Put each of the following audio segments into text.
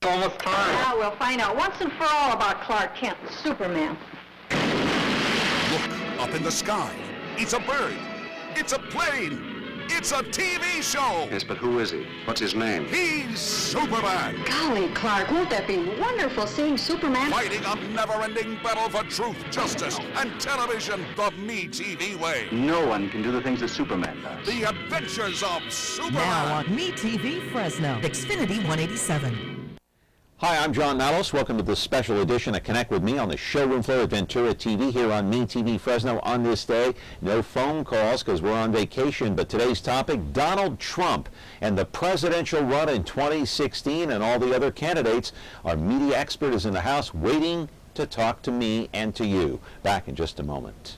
Almost time. Now we'll find out once and for all about Clark Kent and Superman. Look up in the sky. It's a bird. It's a plane. It's a TV show. Yes, but who is he? What's his name? He's Superman. Golly, Clark, won't that be wonderful seeing Superman? Fighting a never-ending battle for truth, justice, and television the MeTV way. No one can do the things that Superman does. The adventures of Superman. Now on MeTV Fresno, Xfinity 187. Hi, I'm John Mallos. Welcome to this special edition of Connect With Me on the showroom floor at Ventura TV here on MeTV Fresno on this day. No phone calls because we're on vacation, but today's topic, Donald Trump and the presidential run in 2016 and all the other candidates. Our media expert is in the house waiting to talk to me and to you. Back in just a moment.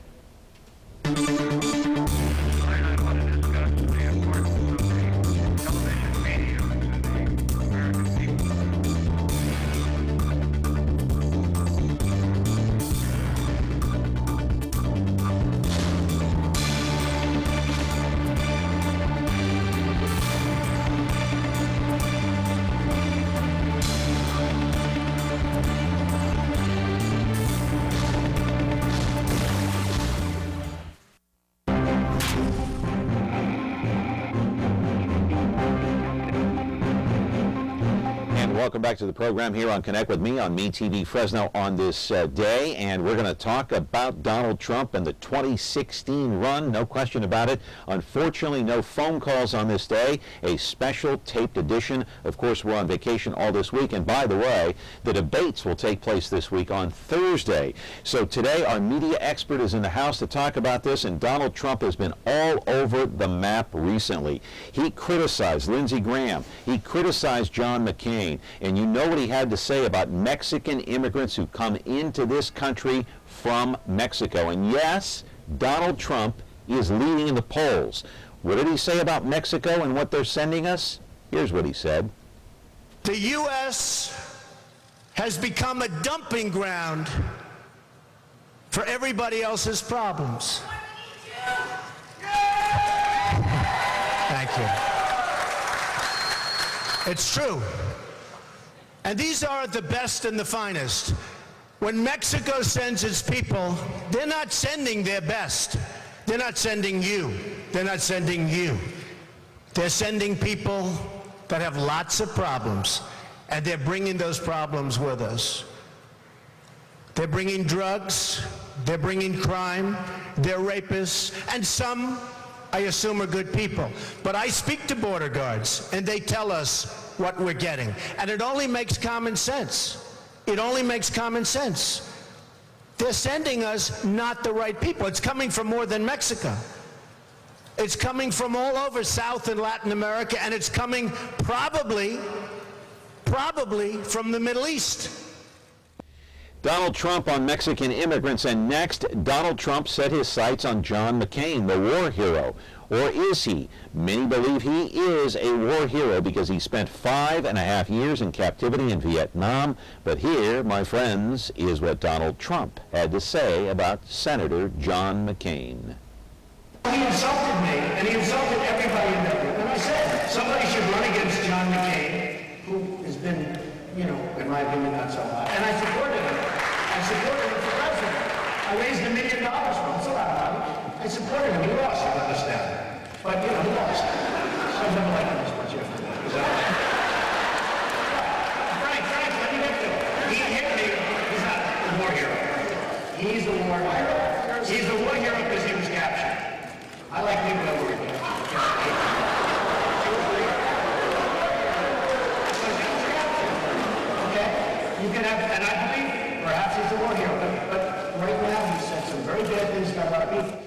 Welcome back to the program here on Connect With Me on MeTV Fresno on this day, and we're going to talk about Donald Trump and the 2016 run, no question about it. Unfortunately, no phone calls on this day, a special taped edition. Of course, we're on vacation all this week, and by the way, the debates will take place this week on Thursday. So today, our media expert is in the house to talk about this, and Donald Trump has been all over the map recently. He criticized Lindsey Graham. He criticized John McCain. And you know what he had to say about Mexican immigrants who come into this country from Mexico. And yes, Donald Trump is leading in the polls. What did he say about Mexico and what they're sending us? Here's what he said. The U.S. has become a dumping ground for everybody else's problems. Thank you. It's true. And these are the best and the finest. When Mexico sends its people, they're not sending their best. They're not sending you. They're not sending you. They're sending people that have lots of problems, and they're bringing those problems with us. They're bringing drugs, they're bringing crime, they're rapists, and some, I assume, are good people. But I speak to border guards, and they tell us what we're getting. And it only makes common sense. It only makes common sense. They're sending us not the right people. It's coming from more than Mexico. It's coming from all over South and Latin America, and it's coming probably from the Middle East. Donald Trump on Mexican immigrants, and next, Donald Trump set his sights on John McCain, the war hero. Or is he? Many believe he is a war hero because he spent 5.5 years in captivity in Vietnam. But here, my friends, is what Donald Trump had to say about Senator John McCain. He insulted me, and he insulted everybody in that room. And I said, somebody should run against John McCain, who has been, in my opinion, not so hot. And I supported him. I supported him for president. I raised $1 million for him. It's a lot of money. I supported him. He lost, I understand. But, he lost. I've never liked him as much after that. Frank, let me get to it. He hit me. He's not the war hero. He's the war hero. He's the war hero because he was captured. I like people that were okay? You can have, and I believe perhaps he's the war hero, but right now he said some very bad things about a lot of people.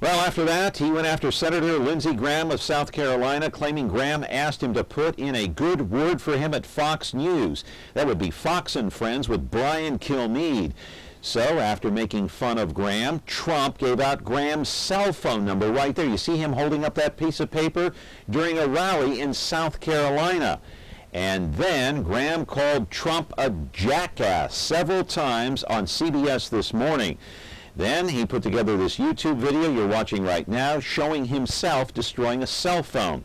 Well, after that, he went after Senator Lindsey Graham of South Carolina, claiming Graham asked him to put in a good word for him at Fox News. That would be Fox and Friends with Brian Kilmeade. So, after making fun of Graham, Trump gave out Graham's cell phone number right there. You see him holding up that piece of paper during a rally in South Carolina. And then Graham called Trump a jackass several times on CBS this morning. Then he put together this YouTube video you're watching right now showing himself destroying a cell phone.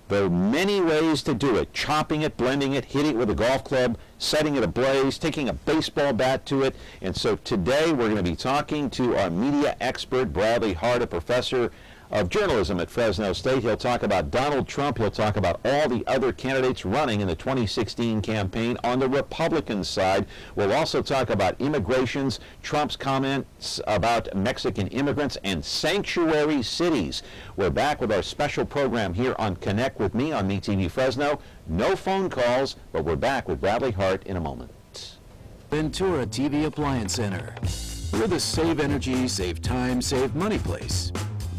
There are many ways to do it. Chopping it, blending it, hitting it with a golf club, setting it ablaze, taking a baseball bat to it. And so today we're going to be talking to our media expert, Bradley Hart, a professor of journalism at Fresno State. He'll talk about Donald Trump. He'll talk about all the other candidates running in the 2016 campaign on the Republican side. We'll also talk about immigrations, Trump's comments about Mexican immigrants, and sanctuary cities. We're back with our special program here on Connect with Me on MeTV Fresno. No phone calls, but we're back with Bradley Hart in a moment. Ventura TV Appliance Center. We're the save energy, save time, save money place.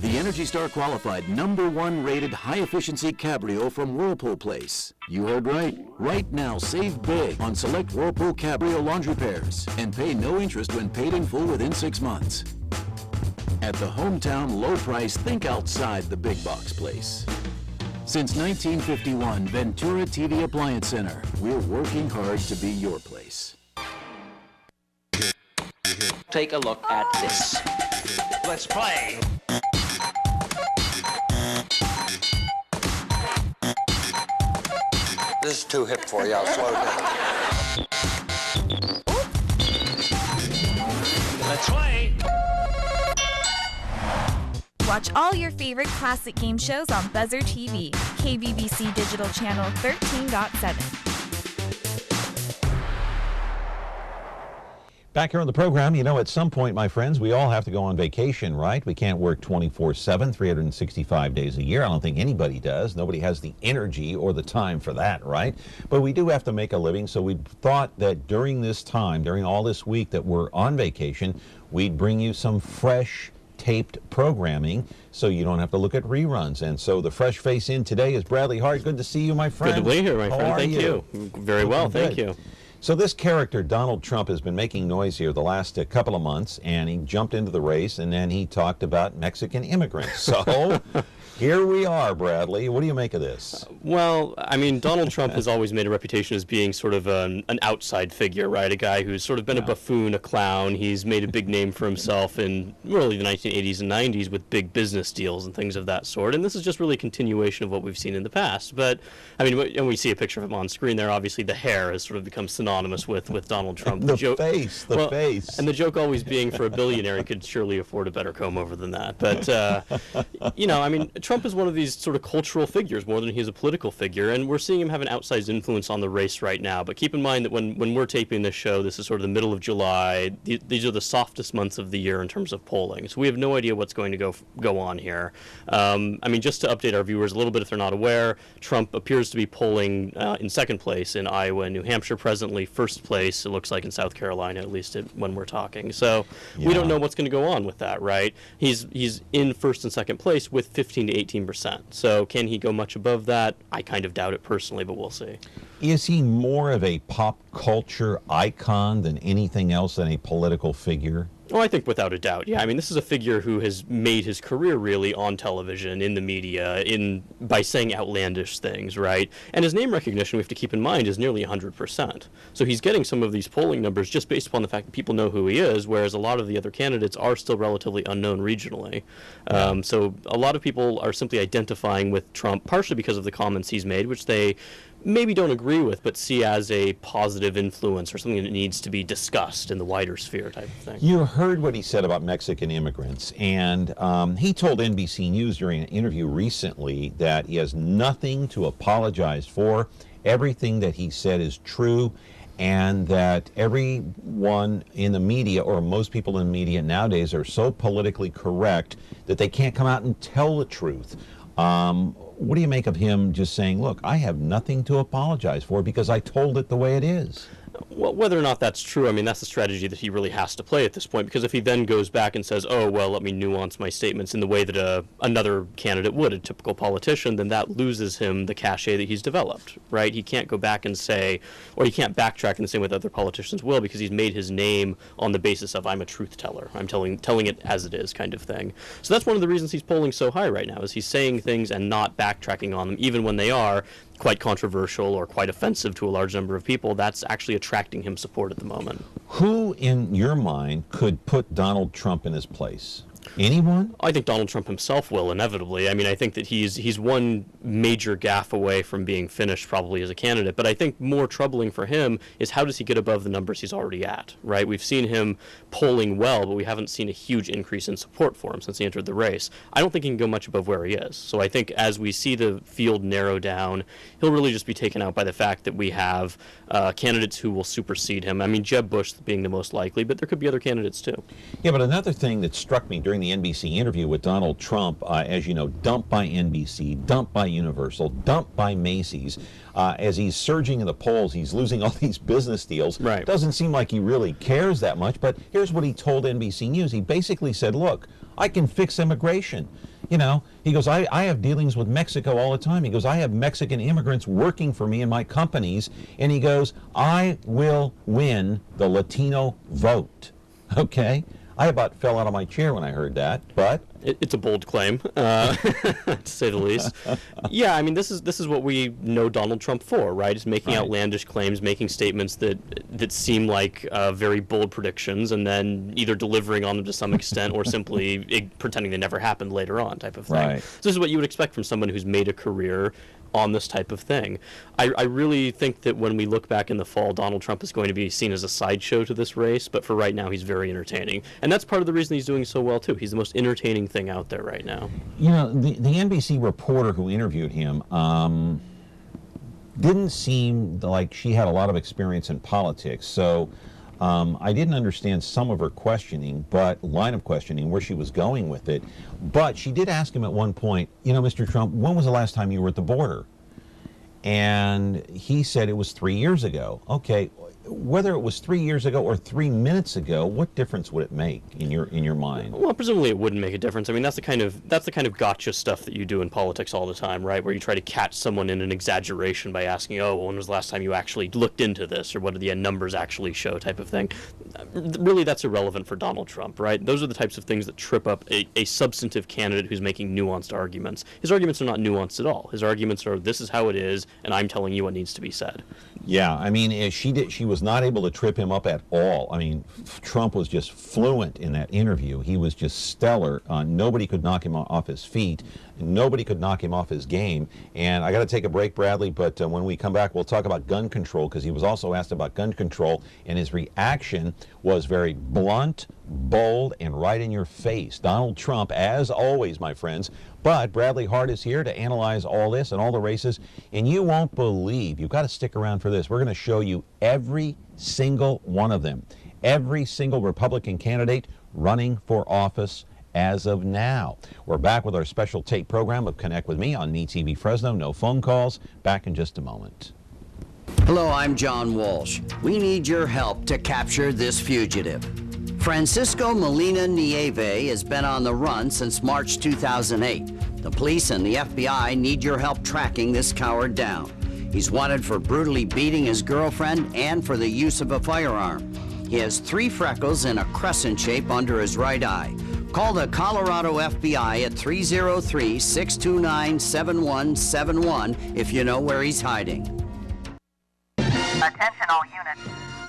The Energy Star qualified #1 rated high-efficiency Cabrio from Whirlpool Place. You heard right. Right now, save big on select Whirlpool Cabrio laundry pairs and pay no interest when paid in full within 6 months. At the hometown low price, think outside the big box place. Since 1951, Ventura TV Appliance Center. We're working hard to be your place. Take a look at this. Let's play. This is too hip for you. I'll slow down. Let's play. Watch all your favorite classic game shows on Buzzer TV, KBBC Digital Channel 13.7. Back here on the program, you know, at some point, my friends, we all have to go on vacation, right? We can't work 24/7, 365 days a year. I don't think anybody does. Nobody has the energy or the time for that, right? But we do have to make a living, so we thought that during this time, during all this week that we're on vacation, we'd bring you some fresh taped programming so you don't have to look at reruns. And so the fresh face in today is Bradley Hart. Good to see you, my friend. Good to be here, my friend. Thank you. Very well, thank you. So this character, Donald Trump, has been making noise here the last couple of months, and he jumped into the race, and then he talked about Mexican immigrants. So here we are, Bradley. What do you make of this? Well, I mean, Donald Trump has always made a reputation as being sort of an outside figure, right? A guy who's sort of been a buffoon, a clown. He's made a big name for himself in really the 1980s and 90s with big business deals and things of that sort. And this is just really a continuation of what we've seen in the past. But, I mean, when we see a picture of him on screen there, obviously the hair has sort of become synonymous with Donald Trump. The face. And the joke always being for a billionaire, he could surely afford a better comb over than that. But, you know, I mean, Trump is one of these sort of cultural figures more than he's a political figure, and we're seeing him have an outsized influence on the race right now. But keep in mind that when we're taping this show, this is sort of the middle of July. These are the softest months of the year in terms of polling, so we have no idea what's going to go on here. I mean, just to update our viewers a little bit if they're not aware, Trump appears to be polling in second place in Iowa and New Hampshire presently, first place, it looks like, in South Carolina, at least when we're talking. So we don't know what's going to go on with that, right? He's in first and second place with 15 to 18%. So can he go much above that? I kind of doubt it personally, but we'll see. Is he more of a pop culture icon than anything else, than a political figure? Oh, I think without a doubt, yeah. I mean, this is a figure who has made his career really on television, in the media, by saying outlandish things, right? And his name recognition, we have to keep in mind, is nearly 100%. So he's getting some of these polling numbers just based upon the fact that people know who he is, whereas a lot of the other candidates are still relatively unknown regionally. So a lot of people are simply identifying with Trump, partially because of the comments he's made, which they maybe don't agree with, but see as a positive influence or something that needs to be discussed in the wider sphere type of thing. You heard what he said about Mexican immigrants, and he told NBC News during an interview recently that he has nothing to apologize for. Everything that he said is true, and that everyone in the media, or most people in the media nowadays, are so politically correct that they can't come out and tell the truth. What do you make of him just saying, look, I have nothing to apologize for because I told it the way it is? Well, whether or not that's true, I mean, that's a strategy that he really has to play at this point, because if he then goes back and says, oh, well, let me nuance my statements in the way that another candidate would, a typical politician, then that loses him the cachet that he's developed, right? He can't go back and say, or he can't backtrack in the same way that other politicians will, because he's made his name on the basis of, I'm a truth teller, I'm telling it as it is kind of thing. So that's one of the reasons he's polling so high right now, is he's saying things and not backtracking on them, even when they are quite controversial or quite offensive to a large number of people. That's actually attracting him support at the moment. Who, in your mind, could put Donald Trump in his place? Anyone? I think Donald Trump himself will, inevitably. I mean, I think that he's one major gaffe away from being finished probably as a candidate, but I think more troubling for him is how does he get above the numbers he's already at, right? We've seen him polling well, but we haven't seen a huge increase in support for him since he entered the race. I don't think he can go much above where he is. So I think as we see the field narrow down, he'll really just be taken out by the fact that we have candidates who will supersede him. I mean, Jeb Bush being the most likely, but there could be other candidates too. Yeah, but another thing that struck me during the NBC interview with Donald Trump, as you know, dumped by NBC, dumped by Universal, dumped by Macy's, as he's surging in the polls, he's losing all these business deals. Right. Doesn't seem like he really cares that much, but here's what he told NBC News. He basically said, look, I can fix immigration. You know, he goes, I have dealings with Mexico all the time. He goes, I have Mexican immigrants working for me in my companies. And he goes, I will win the Latino vote. Okay? I about fell out of my chair when I heard that, but it's a bold claim, to say the least. Yeah, I mean, this is what we know Donald Trump for, right? Is making outlandish claims, making statements that seem like very bold predictions, and then either delivering on them to some extent or simply pretending they never happened later on, type of thing. Right. So this is what you would expect from someone who's made a career on this type of thing. I really think that when we look back in the fall, Donald Trump is going to be seen as a sideshow to this race, but for right now, he's very entertaining. And that's part of the reason he's doing so well, too. He's the most entertaining thing out there right now. You know, the NBC reporter who interviewed him didn't seem like she had a lot of experience in politics, so I didn't understand some of her line of questioning, where she was going with it. But she did ask him at one point, you know, Mr. Trump, when was the last time you were at the border? And he said it was 3 years ago. Okay, whether it was 3 years ago or 3 minutes ago, what difference would it make in your mind? Well, presumably it wouldn't make a difference. I mean, that's the kind of gotcha stuff that you do in politics all the time, right? Where you try to catch someone in an exaggeration by asking, "Oh, well, when was the last time you actually looked into this, or what do the numbers actually show?" type of thing. Really, that's irrelevant for Donald Trump, right? Those are the types of things that trip up a substantive candidate who's making nuanced arguments. His arguments are not nuanced at all. His arguments are, "This is how it is, and I'm telling you what needs to be said." Yeah, I mean, she was not able to trip him up at all. I mean, Trump was just fluent in that interview. He was just stellar. Nobody could knock him off his feet. Nobody could knock him off his game. And I got to take a break, Bradley, but when we come back, we'll talk about gun control, because he was also asked about gun control, and his reaction was very blunt, bold, and right in your face. Donald Trump, as always, my friends. But Bradley Hart is here to analyze all this and all the races, and you won't believe, you've got to stick around for this. We're going to show you every single one of them, every single Republican candidate running for office as of now. We're back with our special tape program of Connect With Me on MeTV Fresno. No phone calls. Back in just a moment. Hello, I'm John Walsh. We need your help to capture this fugitive. Francisco Molina Nieve has been on the run since March 2008. The police and the FBI need your help tracking this coward down. He's wanted for brutally beating his girlfriend and for the use of a firearm. He has 3 freckles and a crescent shape under his right eye. Call the Colorado FBI at 303-629-7171 if you know where he's hiding. Attention all units.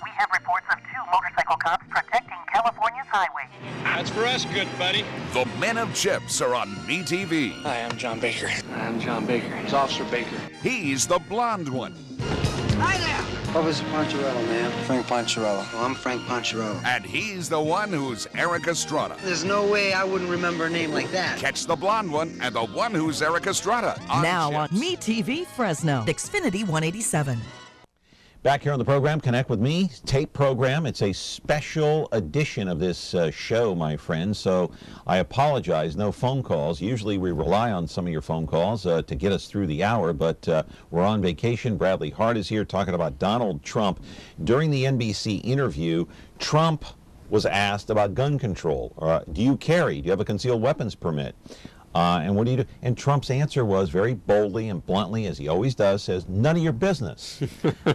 We have reports of 2 motorcycle cops protecting California's highways. That's for us, good buddy. The Men of Chips are on MeTV. Hi, I'm John Baker. I'm John Baker. It's Officer Baker. He's the blonde one. Hi there! Officer Poncherello, ma'am. Frank Poncherello. Oh, I'm Frank Poncherello. And he's the one who's Eric Estrada. There's no way I wouldn't remember a name like that. Catch the blonde one and the one who's Eric Estrada on Now Chips. on MeTV Fresno, Xfinity 187. Back here on the program, Connect With Me, tape program. It's a special edition of this show, my friends, so I apologize. No phone calls. Usually we rely on some of your phone calls to get us through the hour, but we're on vacation. Bradley Hart is here talking about Donald Trump. During the NBC interview, Trump was asked about gun control. Do you carry? Do you have a concealed weapons permit? And what do you do? And Trump's answer was very boldly and bluntly, as he always does, says, "None of your business."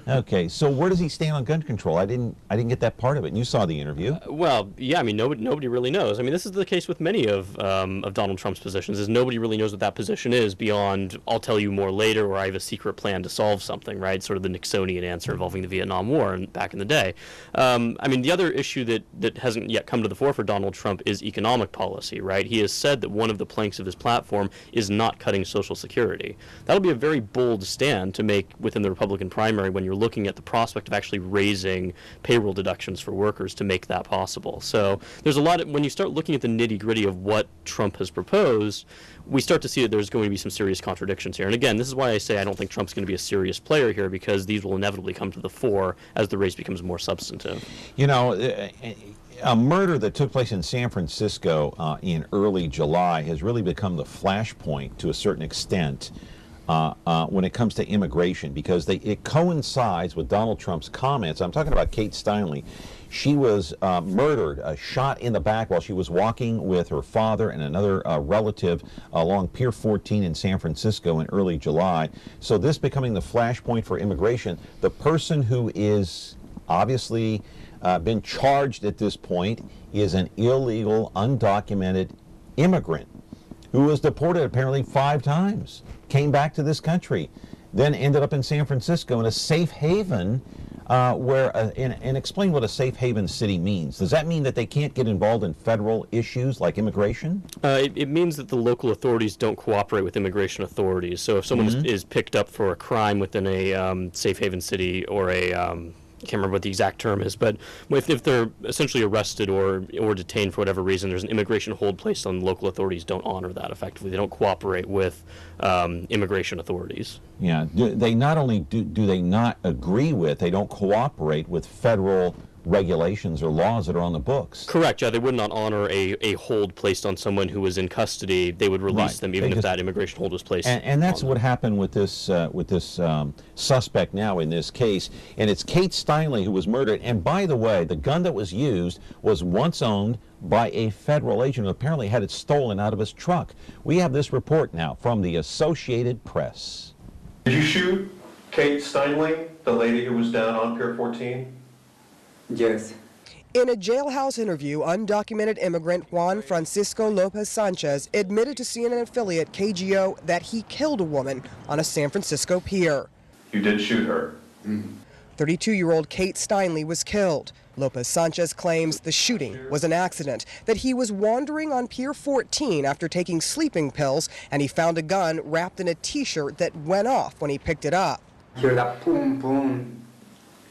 Okay, so where does he stand on gun control? I didn't get that part of it. And you saw the interview. Well, yeah, I mean, nobody really knows. I mean, this is the case with many of Donald Trump's positions, is nobody really knows what that position is beyond, I'll tell you more later, or I have a secret plan to solve something, right? Sort of the Nixonian answer involving the Vietnam War back in the day. I mean, the other issue that hasn't yet come to the fore for Donald Trump is economic policy, right? He has said that one of the planks of his platform is not cutting Social Security. That'll be a very bold stand to make within the Republican primary when you're looking at the prospect of actually raising payroll deductions for workers to make that possible. So there's a lot of, when you start looking at the nitty-gritty of what Trump has proposed, we start to see that there's going to be some serious contradictions here. And again, this is why I say I don't think Trump's going to be a serious player here, because these will inevitably come to the fore as the race becomes more substantive. You know, a murder that took place in San Francisco in early July has really become the flashpoint to a certain extent when it comes to immigration, because it coincides with Donald Trump's comments. I'm talking about Kate Steinle. She was murdered, shot in the back while she was walking with her father and another relative along Pier 14 in San Francisco in early July. So this becoming the flashpoint for immigration. The person who is obviously been charged at this point is an illegal, undocumented immigrant who was deported apparently 5 times, came back to this country, then ended up in San Francisco in a safe haven and explain what a safe haven city means. Does that mean that they can't get involved in federal issues like immigration? It means that the local authorities don't cooperate with immigration authorities. So if someone is picked up for a crime within a safe haven city, or I can't remember what the exact term is, but if they're essentially arrested or detained for whatever reason, there's an immigration hold placed on. Local authorities don't honor that effectively. They don't cooperate with immigration authorities. Yeah, they not only do they not agree with, they don't cooperate with federal regulations or laws that are on the books. Correct. Yeah, they would not honor a hold placed on someone who was in custody. They would release them even if that immigration hold was placed. And that's what happened with this suspect now in this case. And it's Kate Steinle who was murdered. And by the way, the gun that was used was once owned by a federal agent who apparently had it stolen out of his truck. We have this report now from the Associated Press. Did you shoot Kate Steinle, the lady who was down on Pier 14? Yes. In a jailhouse interview, undocumented immigrant Juan Francisco Lopez Sanchez admitted to CNN affiliate KGO that he killed a woman on a San Francisco pier. You did shoot her? 32-year-old Kate Steinle was killed. Lopez Sanchez claims the shooting was an accident, that he was wandering on Pier 14 after taking sleeping pills, and he found a gun wrapped in a T-shirt that went off when he picked it up. Hear that boom, boom.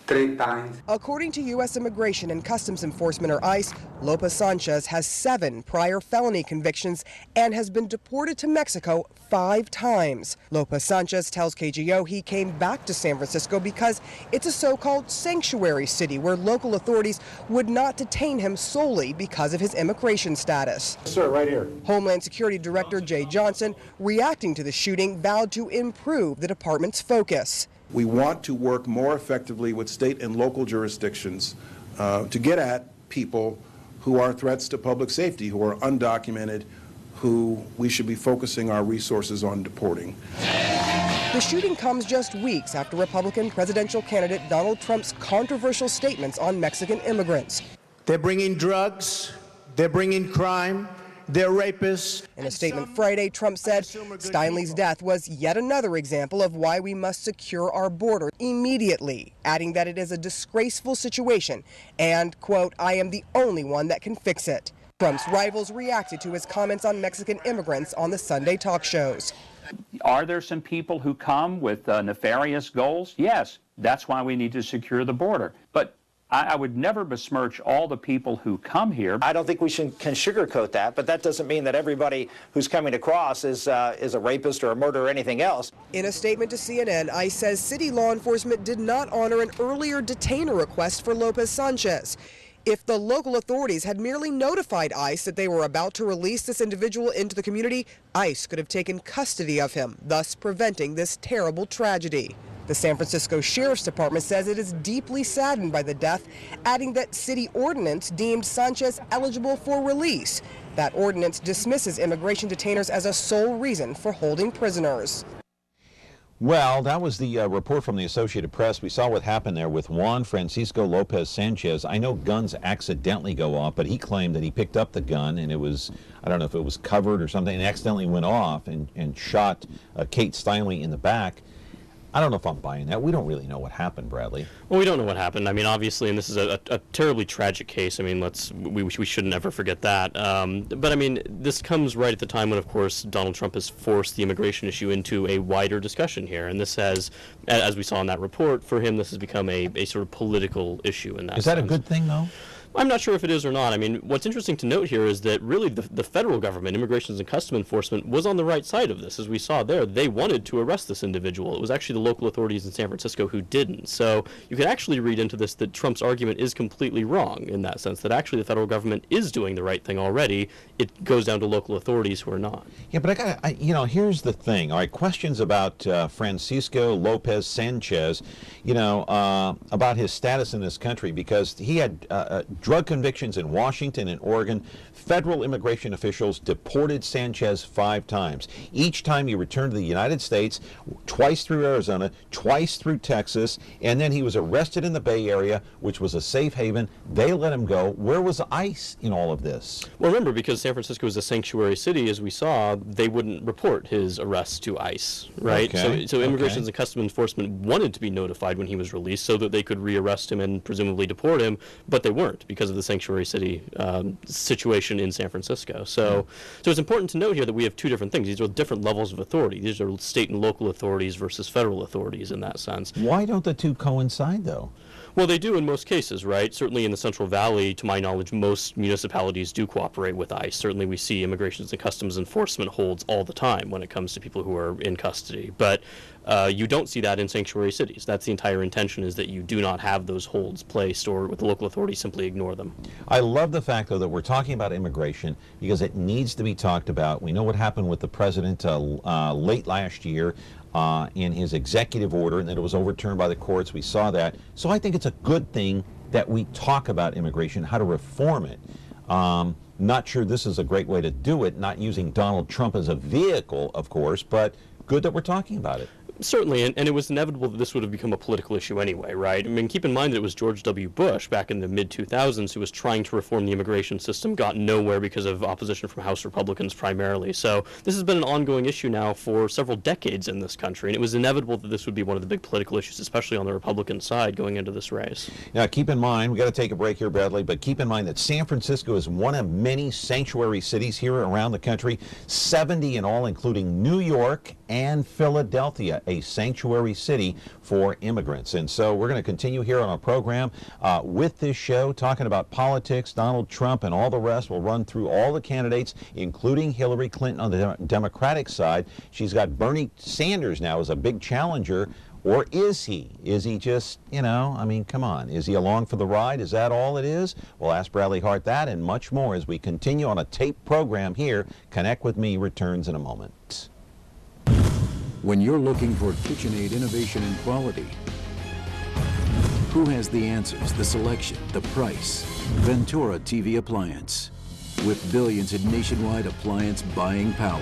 3 times. According to U.S. Immigration and Customs Enforcement, or ICE, Lopez Sanchez has 7 prior felony convictions and has been deported to Mexico 5 times. Lopez Sanchez tells KGO he came back to San Francisco because it's a so-called sanctuary city where local authorities would not detain him solely because of his immigration status. Sir, right here. Homeland Security Director Jay Johnson, reacting to the shooting, vowed to improve the department's focus. We want to work more effectively with state and local jurisdictions to get at people who are threats to public safety, who are undocumented, who we should be focusing our resources on deporting. The shooting comes just weeks after Republican presidential candidate Donald Trump's controversial statements on Mexican immigrants. They're bringing drugs, they're bringing crime, they're rapists. In a statement Friday, Trump said Steinle's death was yet another example of why we must secure our border immediately, adding that it is a disgraceful situation and, quote, I am the only one that can fix it. Trump's rivals reacted to his comments on Mexican immigrants on the Sunday talk shows. Are there some people who come with nefarious goals? Yes, that's why we need to secure the border. But I would never besmirch all the people who come here. I don't think we can sugarcoat that, but that doesn't mean that everybody who's coming across is a rapist or a murderer or anything else. In a statement to CNN, ICE says city law enforcement did not honor an earlier detainer request for Lopez Sanchez. If the local authorities had merely notified ICE that they were about to release this individual into the community, ICE could have taken custody of him, thus preventing this terrible tragedy. The San Francisco Sheriff's Department says it is deeply saddened by the death, adding that city ordinance deemed Sanchez eligible for release That ordinance dismisses immigration detainers as a sole reason for holding prisoners. Well, that was the report from the Associated Press. We saw what happened there with Juan Francisco Lopez Sanchez. I know guns accidentally go off, but he claimed that he picked up the gun and it was, I don't know if it was covered or something, and accidentally went off and shot Kate Steinle in the back. I don't know if I'm buying that. We don't really know what happened, Bradley. Well, we don't know what happened. I mean, obviously, and this is a terribly tragic case. I mean, we should never forget that. But I mean, this comes right at the time when, of course, Donald Trump has forced the immigration issue into a wider discussion here, and this has, as we saw in that report, for him, this has become a sort of political issue in that. Is that a good thing, though? I'm not sure if it is or not. I mean, what's interesting to note here is that really the federal government, Immigration and Customs Enforcement, was on the right side of this. As we saw there, they wanted to arrest this individual. It was actually the local authorities in San Francisco who didn't. So you could actually read into this that Trump's argument is completely wrong in that sense, that actually the federal government is doing the right thing already. It goes down to local authorities who are not. Yeah, but here's the thing. All right, questions about Francisco Lopez Sanchez, about his status in this country, because he had drug convictions in Washington and Oregon. Federal immigration officials deported Sanchez 5 times. Each time he returned to the United States, twice through Arizona, twice through Texas, and then he was arrested in the Bay Area, which was a safe haven. They let him go. Where was ICE in all of this? Well, remember, because San Francisco is a sanctuary city, as we saw, they wouldn't report his arrest to ICE, right? Okay. So Immigration and Customs Enforcement wanted to be notified when he was released so that they could rearrest him and presumably deport him, but they weren't because of the sanctuary city situation in San Francisco. So it's important to note here that we have two different things. These are different levels of authority. These are state and local authorities versus federal authorities in that sense. Why don't the two coincide, though? Well, they do in most cases, right? Certainly in the Central Valley, to my knowledge, most municipalities do cooperate with ICE. Certainly we see Immigration and Customs Enforcement holds all the time when it comes to people who are in custody. But you don't see that in sanctuary cities. That's the entire intention, is that you do not have those holds placed, or with the local authorities simply ignore them. I love the fact, though, that we're talking about immigration because it needs to be talked about. We know what happened with the president late last year. In his executive order, and that it was overturned by the courts. We saw that. So I think it's a good thing that we talk about immigration, how to reform it. Not sure this is a great way to do it, not using Donald Trump as a vehicle, of course, but good that we're talking about it. Certainly, and it was inevitable that this would have become a political issue anyway, right? I mean, keep in mind that it was George W. Bush back in the mid-2000s who was trying to reform the immigration system, got nowhere because of opposition from House Republicans primarily. So this has been an ongoing issue now for several decades in this country, and it was inevitable that this would be one of the big political issues, especially on the Republican side going into this race. Now, keep in mind, we got to take a break here, Bradley, but keep in mind that San Francisco is one of many sanctuary cities here around the country, 70 in all, including New York and Philadelphia, a sanctuary city for immigrants. And so we're going to continue here on our program with this show, talking about politics, Donald Trump, and all the rest. We'll run through all the candidates, including Hillary Clinton on the Democratic side. She's got Bernie Sanders now as a big challenger. Or is he? Is he just, I mean, come on. Is he along for the ride? Is that all it is? We'll ask Bradley Hart that and much more as we continue on a tape program here. Connect with Me returns in a moment. When you're looking for KitchenAid innovation and quality, who has the answers, the selection, the price? Ventura TV Appliance. With billions in nationwide appliance buying power,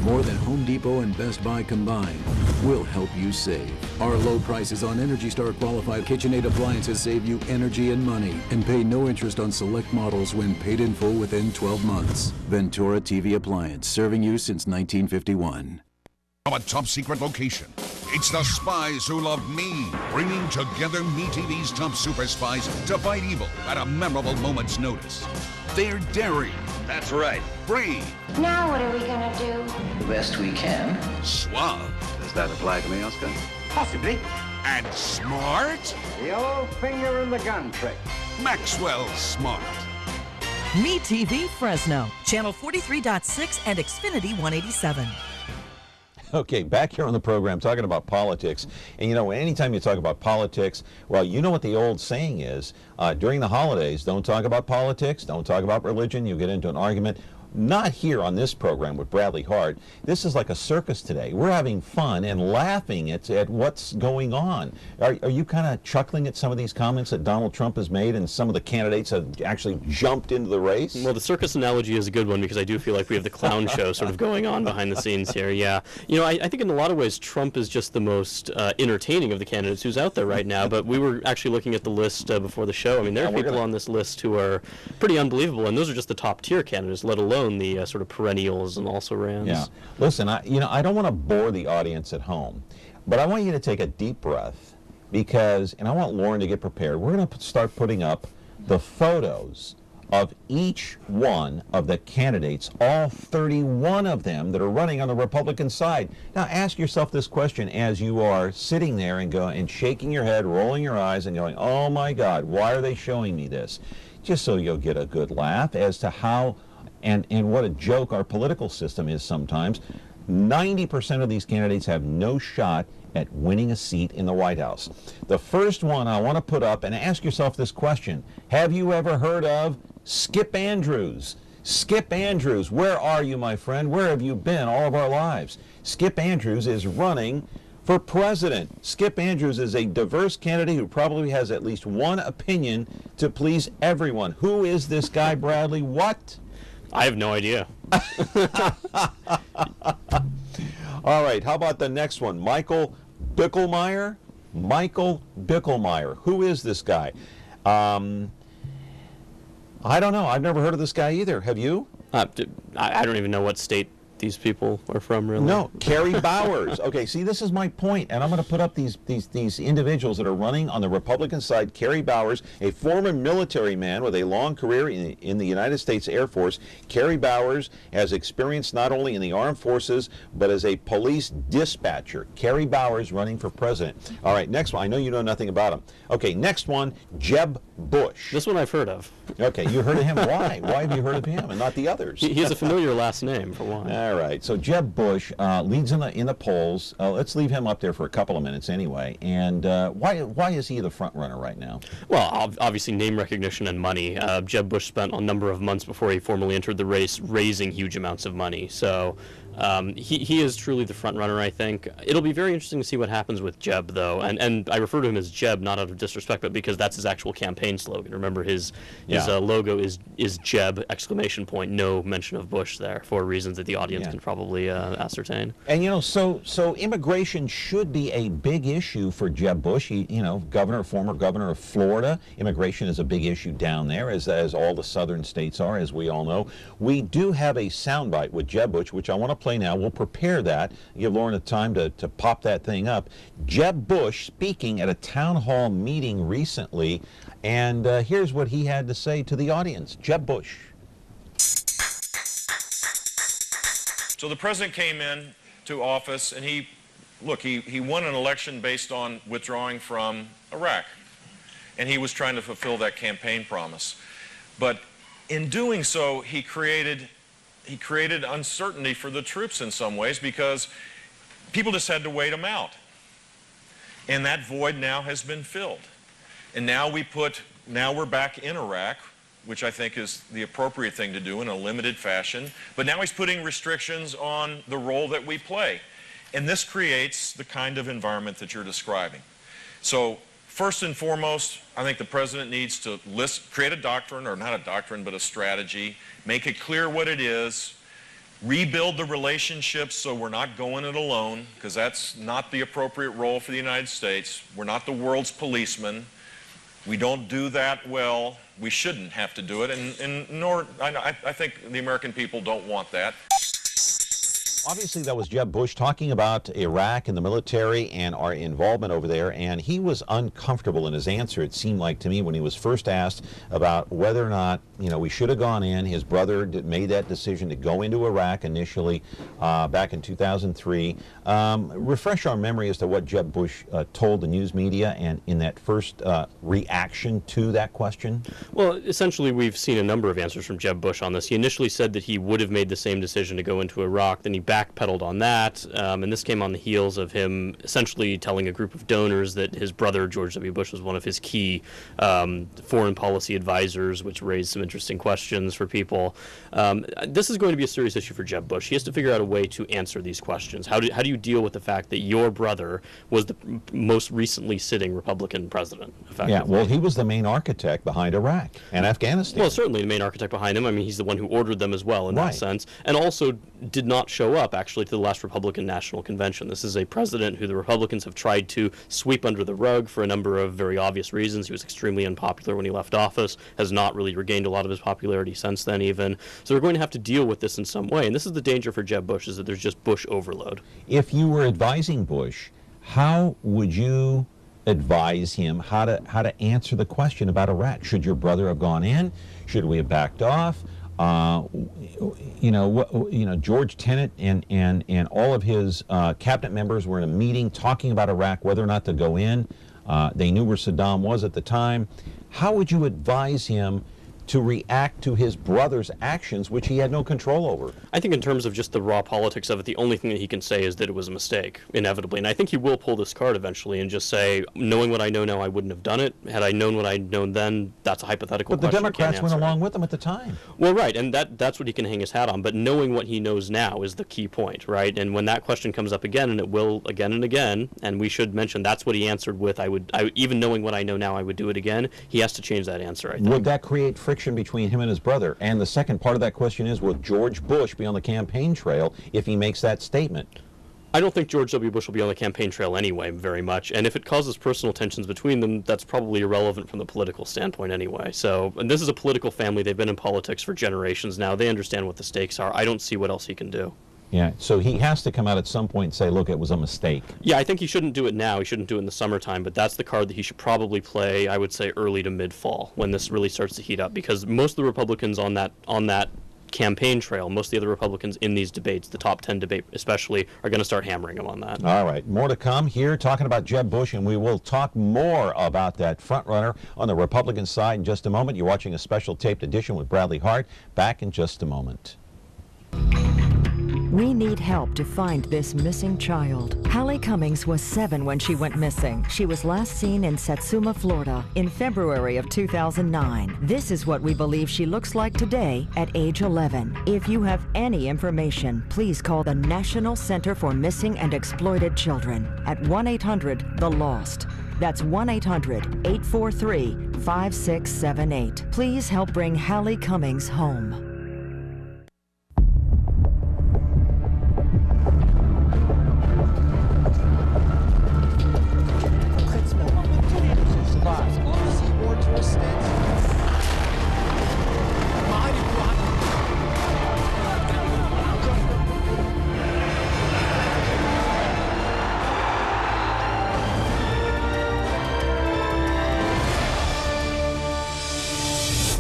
more than Home Depot and Best Buy combined, we'll help you save. Our low prices on Energy Star qualified KitchenAid appliances save you energy and money, and pay no interest on select models when paid in full within 12 months. Ventura TV Appliance, serving you since 1951. From a top-secret location, it's the spies who love me, bringing together MeTV's top super spies to fight evil at a memorable moment's notice. They're daring. That's right. Brave. Now what are we gonna do? The best we can. Suave. Does that apply to me, Oscar? Possibly. And smart. The old finger in the gun trick. Maxwell Smart. MeTV Fresno, channel 43.6 and Xfinity 187. Okay, back here on the program talking about politics. And anytime you talk about politics, well, you know what the old saying is. During the holidays, don't talk about politics, don't talk about religion, you get into an argument. not here on this program with Bradley Hart. This is like a circus today. We're having fun and laughing at what's going on. Are you kind of chuckling at some of these comments that Donald Trump has made and some of the candidates have actually jumped into the race? Well, the circus analogy is a good one because I do feel like we have the clown show sort of going on behind the scenes here. Yeah. You know, I think in a lot of ways Trump is just the most entertaining of the candidates who's out there right now, but we were actually looking at the list before the show. I mean, there are people on this list who are pretty unbelievable, and those are just the top tier candidates, let alone the sort of perennials and also rans. Yeah. Listen, I don't want to bore the audience at home, but I want you to take a deep breath because, and I want Lauren to get prepared, we're going to start putting up the photos of each one of the candidates, all 31 of them that are running on the Republican side. Now ask yourself this question as you are sitting there and shaking your head, rolling your eyes and going, oh my God, why are they showing me this? Just so you'll get a good laugh as to how and what a joke our political system is sometimes. 90% of these candidates have no shot at winning a seat in the White House. The first one I want to put up, and ask yourself this question. Have you ever heard of Skip Andrews? Skip Andrews, where are you, my friend? Where have you been all of our lives? Skip Andrews is running for president. Skip Andrews is a diverse candidate who probably has at least one opinion to please everyone. Who is this guy, Bradley? What? I have no idea. All right, how about the next one? Michael Bickelmeyer? Michael Bickelmeyer. Who is this guy? I don't know. I've never heard of this guy either. Have you? I don't even know what state these people are from, really. No, Kerry Bowers. Okay, see, this is my point, and I'm going to put up these individuals that are running on the Republican side. Kerry Bowers, a former military man with a long career in the United States Air Force. Kerry Bowers has experience not only in the armed forces, but as a police dispatcher. Kerry Bowers running for president. All right, next one. I know you know nothing about him. Okay, next one, Jeb Bush. This one I've heard of. Okay, you heard of him. Why? Why have you heard of him and not the others? He has a familiar last name, for one. All right, so Jeb Bush leads in the polls. Let's leave him up there for a couple of minutes anyway. And why is he the front runner right now? Well, obviously name recognition and money. Jeb Bush spent a number of months before he formally entered the race raising huge amounts of money. So he is truly the front runner, I think. It'll be very interesting to see what happens with Jeb, though. And I refer to him as Jeb not out of disrespect, but because that's his actual campaign slogan. Remember, his logo is Jeb, exclamation point, no mention of Bush there, for reasons that the audience can probably ascertain. And, you know, so immigration should be a big issue for Jeb Bush. He, former governor of Florida. Immigration is a big issue down there, as all the southern states are, as we all know. We do have a soundbite with Jeb Bush, which I want to play now. We'll prepare that, give Lauren the time to pop that thing up. Jeb Bush speaking at a town hall meeting recently, and here's what he had to say to the audience. Jeb Bush. So the president came in to office, and he won an election based on withdrawing from Iraq, and he was trying to fulfill that campaign promise. But in doing so, he created uncertainty for the troops in some ways, because people just had to wait him out. And that void now has been filled. And now we're back in Iraq, which I think is the appropriate thing to do in a limited fashion. But now he's putting restrictions on the role that we play. And this creates the kind of environment that you're describing. So first and foremost, I think the president needs to create a doctrine, or not a doctrine, but a strategy, make it clear what it is, rebuild the relationships so we're not going it alone, because that's not the appropriate role for the United States. We're not the world's policeman. We don't do that well. We shouldn't have to do it, and nor, I think the American people don't want that. Obviously, that was Jeb Bush talking about Iraq and the military and our involvement over there, and he was uncomfortable in his answer, it seemed like to me, when he was first asked about whether or not, we should have gone in. His brother made that decision to go into Iraq initially back in 2003. Refresh our memory as to what Jeb Bush told the news media and in that first reaction to that question. Well, essentially, we've seen a number of answers from Jeb Bush on this. He initially said that he would have made the same decision to go into Iraq, then he backpedaled on that, and this came on the heels of him essentially telling a group of donors that his brother, George W. Bush, was one of his key foreign policy advisors, which raised some interesting questions for people. This is going to be a serious issue for Jeb Bush. He has to figure out a way to answer these questions. How do you deal with the fact that your brother was the most recently sitting Republican president, effectively? Yeah, well, he was the main architect behind Iraq and Afghanistan. Well, certainly the main architect behind him. I mean, he's the one who ordered them as well in that sense, and also did not show up, actually, to the last Republican National Convention. This is a president who the Republicans have tried to sweep under the rug for a number of very obvious reasons. He was extremely unpopular when he left office, has not really regained a lot of his popularity since then even. So we're going to have to deal with this in some way, and this is the danger for Jeb Bush, is that there's just Bush overload. If you were advising Bush, how would you advise him how to answer the question about Iraq? Should your brother have gone in? Should we have backed off? George Tenet and all of his cabinet members were in a meeting talking about Iraq, whether or not to go in. They knew where Saddam was at the time. How would you advise him to react to his brother's actions, which he had no control over? I think in terms of just the raw politics of it, the only thing that he can say is that it was a mistake, inevitably. And I think he will pull this card eventually and just say, knowing what I know now, I wouldn't have done it. Had I known what I'd known then, that's a hypothetical question. But the Democrats went along with him at the time. Well, right, and that's what he can hang his hat on. But knowing what he knows now is the key point, right? And when that question comes up again, and it will again and again, and we should mention that's what he answered with, even knowing what I know now, I would do it again. He has to change that answer, I think. Would that create friction between him and his brother? And the second part of that question is, will George Bush be on the campaign trail if he makes that statement? I don't think George W. Bush will be on the campaign trail anyway, very much. And if it causes personal tensions between them, that's probably irrelevant from the political standpoint anyway. So, and this is a political family. They've been in politics for generations now. They understand what the stakes are. I don't see what else he can do. Yeah, so he has to come out at some point and say, look, it was a mistake. Yeah, I think he shouldn't do it now. He shouldn't do it in the summertime, but that's the card that he should probably play, I would say, early to mid-fall, when this really starts to heat up, because most of the Republicans on that campaign trail, most of the other Republicans in these debates, the top 10 debate especially, are going to start hammering him on that. All right, more to come here, talking about Jeb Bush, and we will talk more about that frontrunner on the Republican side in just a moment. You're watching a special taped edition with Bradley Hart. Back in just a moment. We need help to find this missing child. Hallie Cummings was 7 when she went missing. She was last seen in Satsuma, Florida in February of 2009. This is what we believe she looks like today at age 11. If you have any information, please call the National Center for Missing and Exploited Children at 1-800-THE-LOST. That's 1-800-843-5678. Please help bring Hallie Cummings home.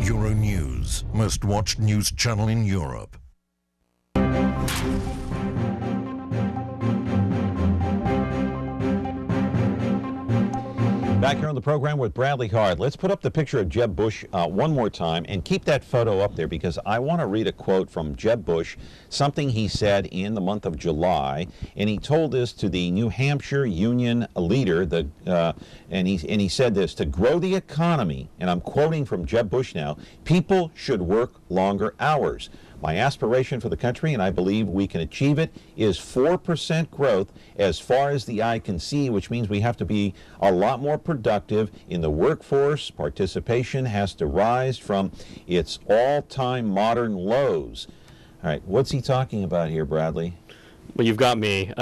Euronews, most watched news channel in Europe. Back here on the program with Bradley Hart. Let's put up the picture of Jeb Bush one more time and keep that photo up there, because I want to read a quote from Jeb Bush, something he said in the month of July, and he told this to the New Hampshire union leader, and he said this: to grow the economy, and I'm quoting from Jeb Bush now, people should work longer hours. My aspiration for the country, and I believe we can achieve it, is 4% growth as far as the eye can see, which means we have to be a lot more productive in the workforce. Participation has to rise from its all-time modern lows. All right, what's he talking about here, Bradley? Well, you've got me.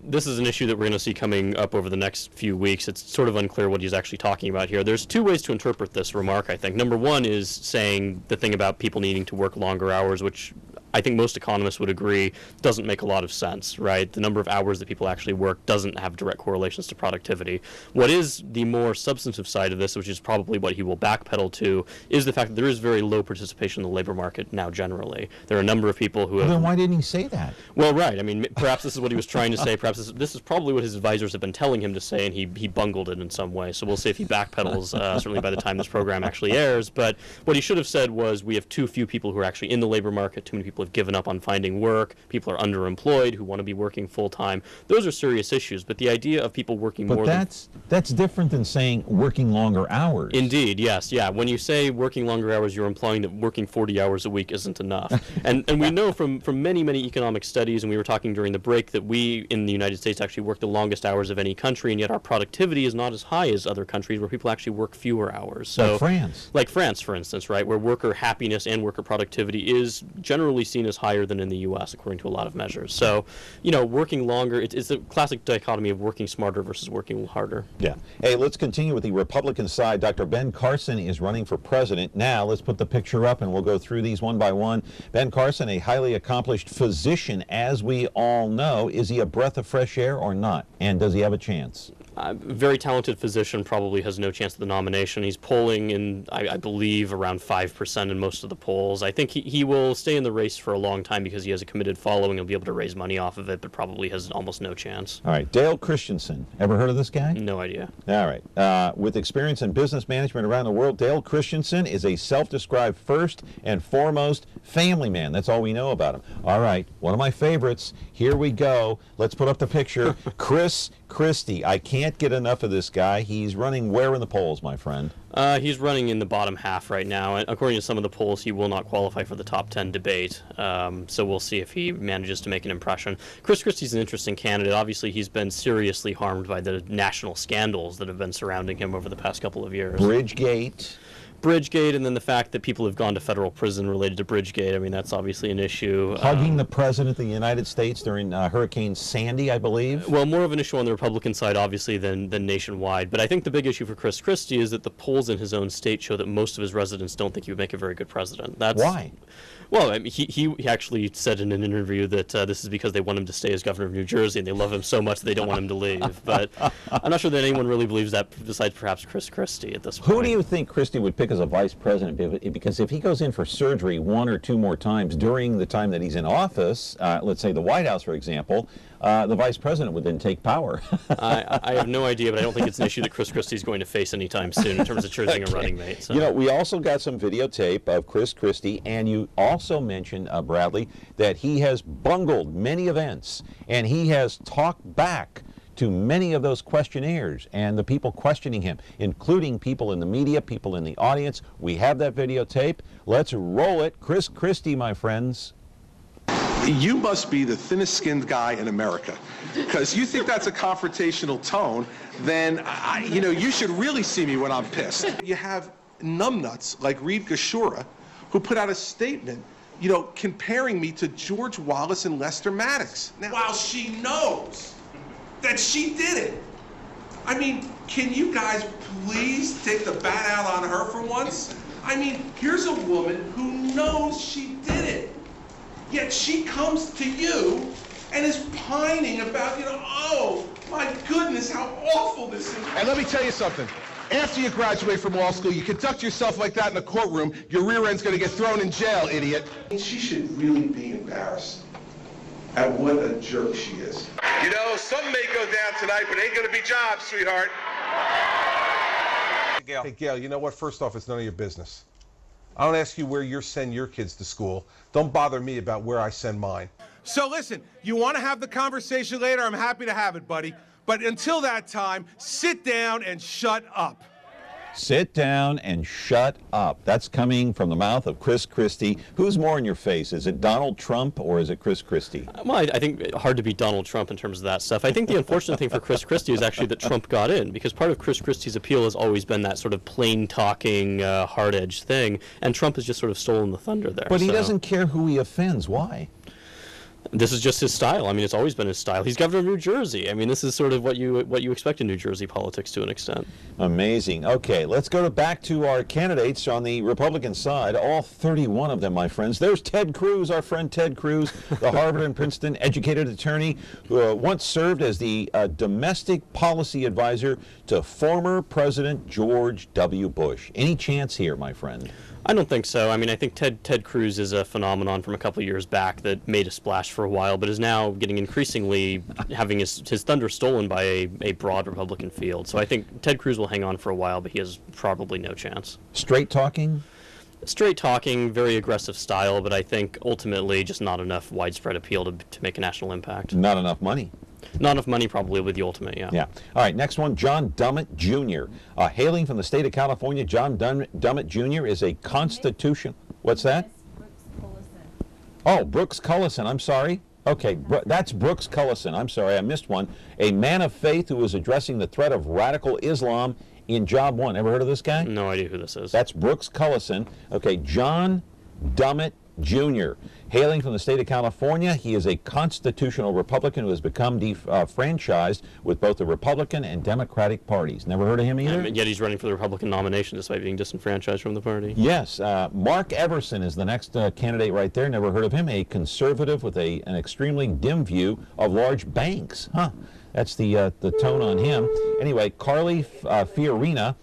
This is an issue that we're going to see coming up over the next few weeks. It's sort of unclear what he's actually talking about here. There's two ways to interpret this remark, I think. Number one is saying the thing about people needing to work longer hours, which I think most economists would agree doesn't make a lot of sense, right? The number of hours that people actually work doesn't have direct correlations to productivity. What is the more substantive side of this, which is probably what he will backpedal to, is the fact that there is very low participation in the labor market now generally. There are a number of people who have... Well, then why didn't he say that? Well, right. I mean, perhaps this is what he was trying to say. Perhaps this is probably what his advisors have been telling him to say, and he bungled it in some way. So we'll see if he backpedals, certainly by the time this program actually airs. But what he should have said was, we have too few people who are actually in the labor market, too many people People have given up on finding work. People are underemployed who want to be working full-time. Those are serious issues, but the idea of people working more that's different than saying working longer hours. Indeed, yes. Yeah, when you say working longer hours, you're implying that working 40 hours a week isn't enough. and we know from many, many economic studies, and we were talking during the break, that we in the United States actually work the longest hours of any country, and yet our productivity is not as high as other countries where people actually work fewer hours. So, like France. Like France, for instance, right, where worker happiness and worker productivity is generally seen as higher than in the U.S., according to a lot of measures. So, working longer, it's a classic dichotomy of working smarter versus working harder. Yeah. Hey, let's continue with the Republican side. Dr. Ben Carson is running for president. Now, let's put the picture up and we'll go through these one by one. Ben Carson, a highly accomplished physician, as we all know. Is he a breath of fresh air or not? And does he have a chance? Very talented physician, probably has no chance of the nomination. He's polling in, I believe, around 5% in most of the polls. I think he will stay in the race for a long time because he has a committed following. He'll be able to raise money off of it, but probably has almost no chance. All right. Dale Christensen. Ever heard of this guy? No idea. All right. With experience in business management around the world, Dale Christensen is a self-described first and foremost family man. That's all we know about him. All right. One of my favorites. Here we go. Let's put up the picture. Chris Christie. I can't get enough of this guy. He's running where in the polls, my friend? He's running in the bottom half right now. And according to some of the polls, he will not qualify for the top 10 debate. So we'll see if he manages to make an impression. Chris Christie's an interesting candidate. Obviously, he's been seriously harmed by the national scandals that have been surrounding him over the past couple of years. Bridgegate, and then the fact that people have gone to federal prison related to Bridgegate. I mean, that's obviously an issue. Hugging the President of the United States during Hurricane Sandy, I believe. Well, more of an issue on the Republican side, obviously, than nationwide. But I think the big issue for Chris Christie is that the polls in his own state show that most of his residents don't think he would make a very good president. Why? Well, I mean, he actually said in an interview that this is because they want him to stay as governor of New Jersey, and they love him so much that they don't want him to leave. But I'm not sure that anyone really believes that, besides perhaps Chris Christie at this point. Who do you think Christie would pick as a vice president? Because if he goes in for surgery one or two more times during the time that he's in office, let's say the White House, for example, the vice president would then take power. I have no idea, but I don't think it's an issue that Chris Christie is going to face anytime soon in terms of choosing a running mate. So. We also got some videotape of Chris Christie, and you also mentioned, Bradley, that he has bungled many events, and he has talked back to many of those questionnaires and the people questioning him, including people in the media, people in the audience. We have that videotape. Let's roll it. Chris Christie, my friends. You must be the thinnest skinned guy in America, because you think that's a confrontational tone. Then you should really see me when I'm pissed. You have numbnuts like Reed Gashura, who put out a statement, comparing me to George Wallace and Lester Maddox. Now, while she knows that she did it. I mean, can you guys please take the bat out on her for once? I mean, here's a woman who knows she did it. Yet she comes to you and is pining about, oh, my goodness, how awful this is. And let me tell you something. After you graduate from law school, you conduct yourself like that in a courtroom, your rear end's going to get thrown in jail, idiot. She should really be embarrassed at what a jerk she is. Some may go down tonight, but ain't going to be jobs, sweetheart. Hey, Gail, you know what? First off, it's none of your business. I don't ask you where you send your kids to school. Don't bother me about where I send mine. So listen, you want to have the conversation later? I'm happy to have it, buddy. But until that time, sit down and shut up. Sit down and shut up. That's coming from the mouth of Chris Christie. Who's more in your face? Is it Donald Trump or is it Chris Christie? Well, I think hard to beat Donald Trump in terms of that stuff. I think the unfortunate thing for Chris Christie is actually that Trump got in, because part of Chris Christie's appeal has always been that sort of plain-talking, hard-edged thing, and Trump has just sort of stolen the thunder there. But he doesn't care who he offends. Why? This is just his style. I mean, it's always been his style. He's governor of New Jersey. I mean, this is sort of what you expect in New Jersey politics to an extent. Amazing. Okay, let's go back to our candidates on the Republican side. All 31 of them, my friends. There's Ted Cruz, our friend Ted Cruz, the Harvard and Princeton educated attorney who once served as the domestic policy advisor to former President George W. Bush. Any chance here, my friend? I don't think so. I mean, I think Ted Cruz is a phenomenon from a couple of years back that made a splash for a while, but is now getting increasingly having his thunder stolen by a broad Republican field. So I think Ted Cruz will hang on for a while, but he has probably no chance. Straight talking? Straight talking, very aggressive style, but I think ultimately just not enough widespread appeal to make a national impact. Not enough money. Not enough money, probably, with the ultimate, yeah. Yeah. All right, next one, John Dummett Jr. Hailing from the state of California, John Dummett Jr. is a constitution. What's that? Oh, Brooks Cullison, I'm sorry. Okay, that's Brooks Cullison. I'm sorry, I missed one. A man of faith who is addressing the threat of radical Islam in Job 1. Ever heard of this guy? No idea who this is. That's Brooks Cullison. Okay, John Dummett Jr. Hailing from the state of California, he is a constitutional Republican who has become franchised with both the Republican and Democratic parties. Never heard of him either? Yet he's running for the Republican nomination despite being disenfranchised from the party. Yes. Mark Everson is the next candidate right there. Never heard of him. A conservative with an extremely dim view of large banks. Huh. That's the tone on him. Anyway, Carly Fiorina,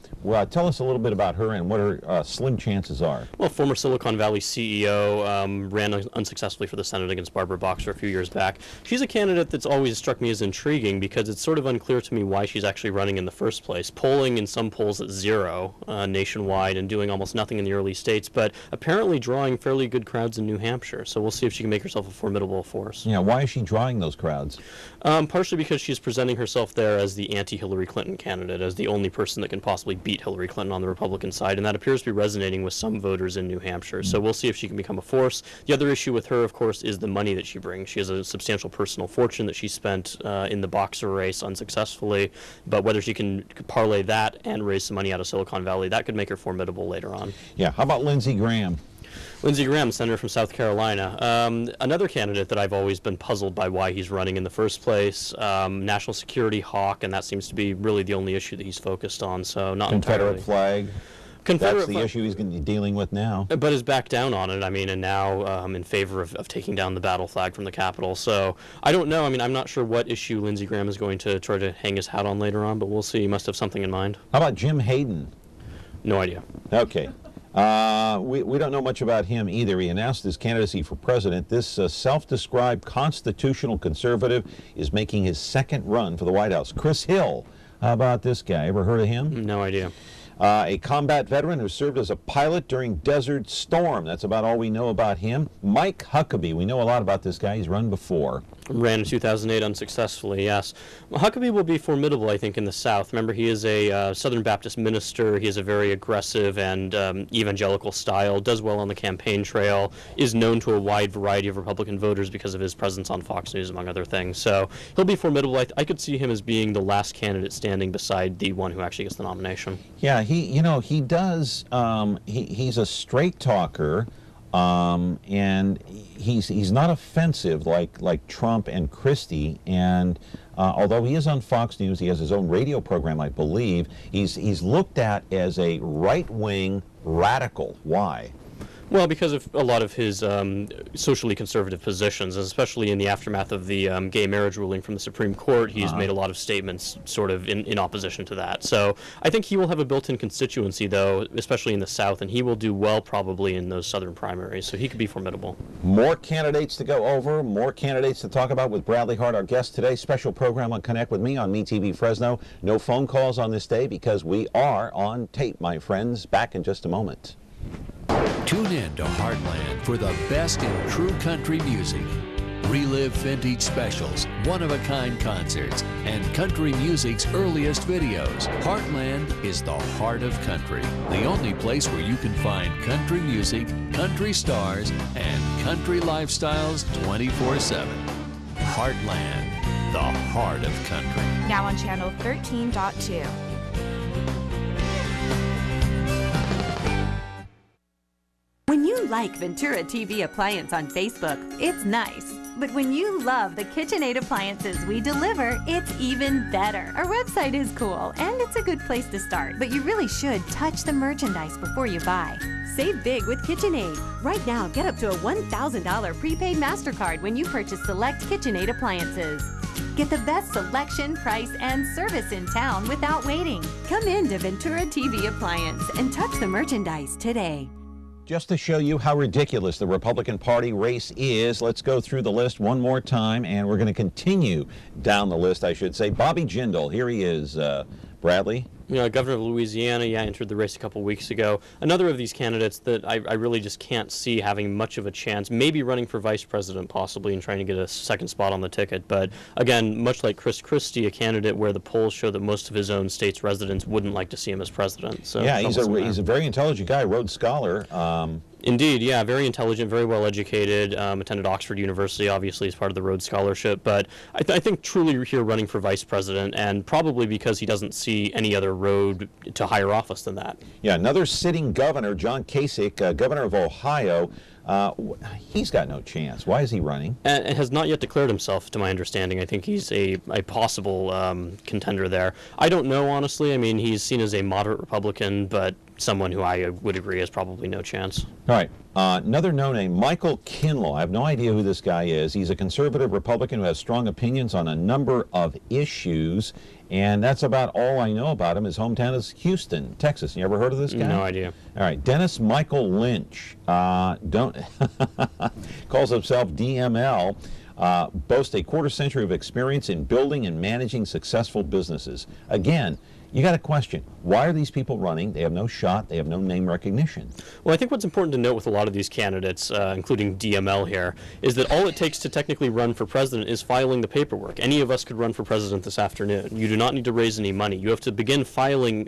tell us a little bit about her and what her slim chances are. Well, former Silicon Valley CEO, ran unsuccessfully for the Senate against Barbara Boxer a few years back. She's a candidate that's always struck me as intriguing because it's sort of unclear to me why she's actually running in the first place. Polling in some polls at 0 nationwide and doing almost nothing in the early states, but apparently drawing fairly good crowds in New Hampshire. So we'll see if she can make herself a formidable force. Yeah, why is she drawing those crowds? Partially because she's presenting herself there as the anti-Hillary Clinton candidate, as the only person that can possibly beat Hillary Clinton on the Republican side, and that appears to be resonating with some voters in New Hampshire. So we'll see if she can become a force. The other issue with her, of course, is the money that she brings. She has a substantial personal fortune that she spent in the Boxer race unsuccessfully, but whether she can parlay that and raise some money out of Silicon Valley, that could make her formidable later on. Yeah, how about Lindsey Graham? Lindsey Graham, senator from South Carolina. Another candidate that I've always been puzzled by why he's running in the first place. National security hawk, and that seems to be really the only issue that he's focused on, so not Confederate entirely. flag. Confederate That's the issue he's going to be dealing with now. But is back down on it, I mean, and now in favor of taking down the battle flag from the Capitol. So I don't know. I mean, I'm not sure what issue Lindsey Graham is going to try to hang his hat on later on, but we'll see. He must have something in mind. How about Jim Hayden? No idea. Okay. We don't know much about him either. He announced his candidacy for president. This self-described constitutional conservative is making his second run for the White House. Chris Hill, how about this guy? Ever heard of him? No idea. A combat veteran who served as a pilot during Desert Storm. That's about all we know about him. Mike Huckabee. We know a lot about this guy. He's run before. Ran in 2008 unsuccessfully, yes. Huckabee will be formidable, I think, in the South. Remember, he is a Southern Baptist minister. He has a very aggressive and evangelical style, does well on the campaign trail, is known to a wide variety of Republican voters because of his presence on Fox News, among other things. So he'll be formidable. I could see him as being the last candidate standing beside the one who actually gets the nomination. Yeah, he does, he's a straight talker. And he's not offensive like Trump and Christie, and although he is on Fox News, he has his own radio program, I believe. He's looked at as a right-wing radical. Why? Well, because of a lot of his socially conservative positions, especially in the aftermath of the gay marriage ruling from the Supreme Court, he's made a lot of statements sort of in opposition to that. So I think he will have a built-in constituency, though, especially in the South, and he will do well probably in those Southern primaries, so he could be formidable. More candidates to go over, more candidates to talk about with Bradley Hart, our guest today. Special program on Connect with Me on MeTV Fresno. No phone calls on this day because we are on tape, my friends. Back in just a moment. Tune in to Heartland for the best in true country music. Relive vintage specials, one-of-a-kind concerts, and country music's earliest videos. Heartland is the heart of country, the only place where you can find country music, country stars, and country lifestyles 24/7. Heartland, the heart of country. Now on channel 13.2. When you like Ventura TV Appliance on Facebook, it's nice. But when you love the KitchenAid appliances we deliver, it's even better. Our website is cool, and it's a good place to start. But you really should touch the merchandise before you buy. Save big with KitchenAid. Right now, get up to a $1,000 prepaid MasterCard when you purchase select KitchenAid appliances. Get the best selection, price, and service in town without waiting. Come in to Ventura TV Appliance and touch the merchandise today. Just to show you how ridiculous the Republican Party race is, let's go through the list one more time, and we're going to continue down the list, I should say. Bobby Jindal, here he is, Bradley. Governor of Louisiana, entered the race a couple weeks ago. Another of these candidates that I really just can't see having much of a chance, maybe running for vice president possibly and trying to get a second spot on the ticket. But again, much like Chris Christie, a candidate where the polls show that most of his own state's residents wouldn't like to see him as president. So yeah, he's a very intelligent guy, Rhodes Scholar. Indeed, yeah, very intelligent, very well educated, attended Oxford University, obviously, as part of the Rhodes Scholarship, but I think truly here running for vice president, and probably because he doesn't see any other road to higher office than that. Yeah, another sitting governor, John Kasich, governor of Ohio, he's got no chance. Why is he running? And has not yet declared himself, to my understanding. I think he's a possible contender there. I don't know, honestly. I mean, he's seen as a moderate Republican, but someone who I would agree has probably no chance. All right. Another no-name, Michael Kinlaw. I have no idea who this guy is. He's a conservative Republican who has strong opinions on a number of issues, and that's about all I know about him. His hometown is Houston, Texas. You ever heard of this guy? No idea. All right. Dennis Michael Lynch calls himself DML. Boasts a quarter-century of experience in building and managing successful businesses. Again, you got a question. Why are these people running? They have no shot. They have no name recognition. Well, I think what's important to note with a lot of these candidates, including DML here, is that all it takes to technically run for president is filing the paperwork. Any of us could run for president this afternoon. You do not need to raise any money. You have to begin filing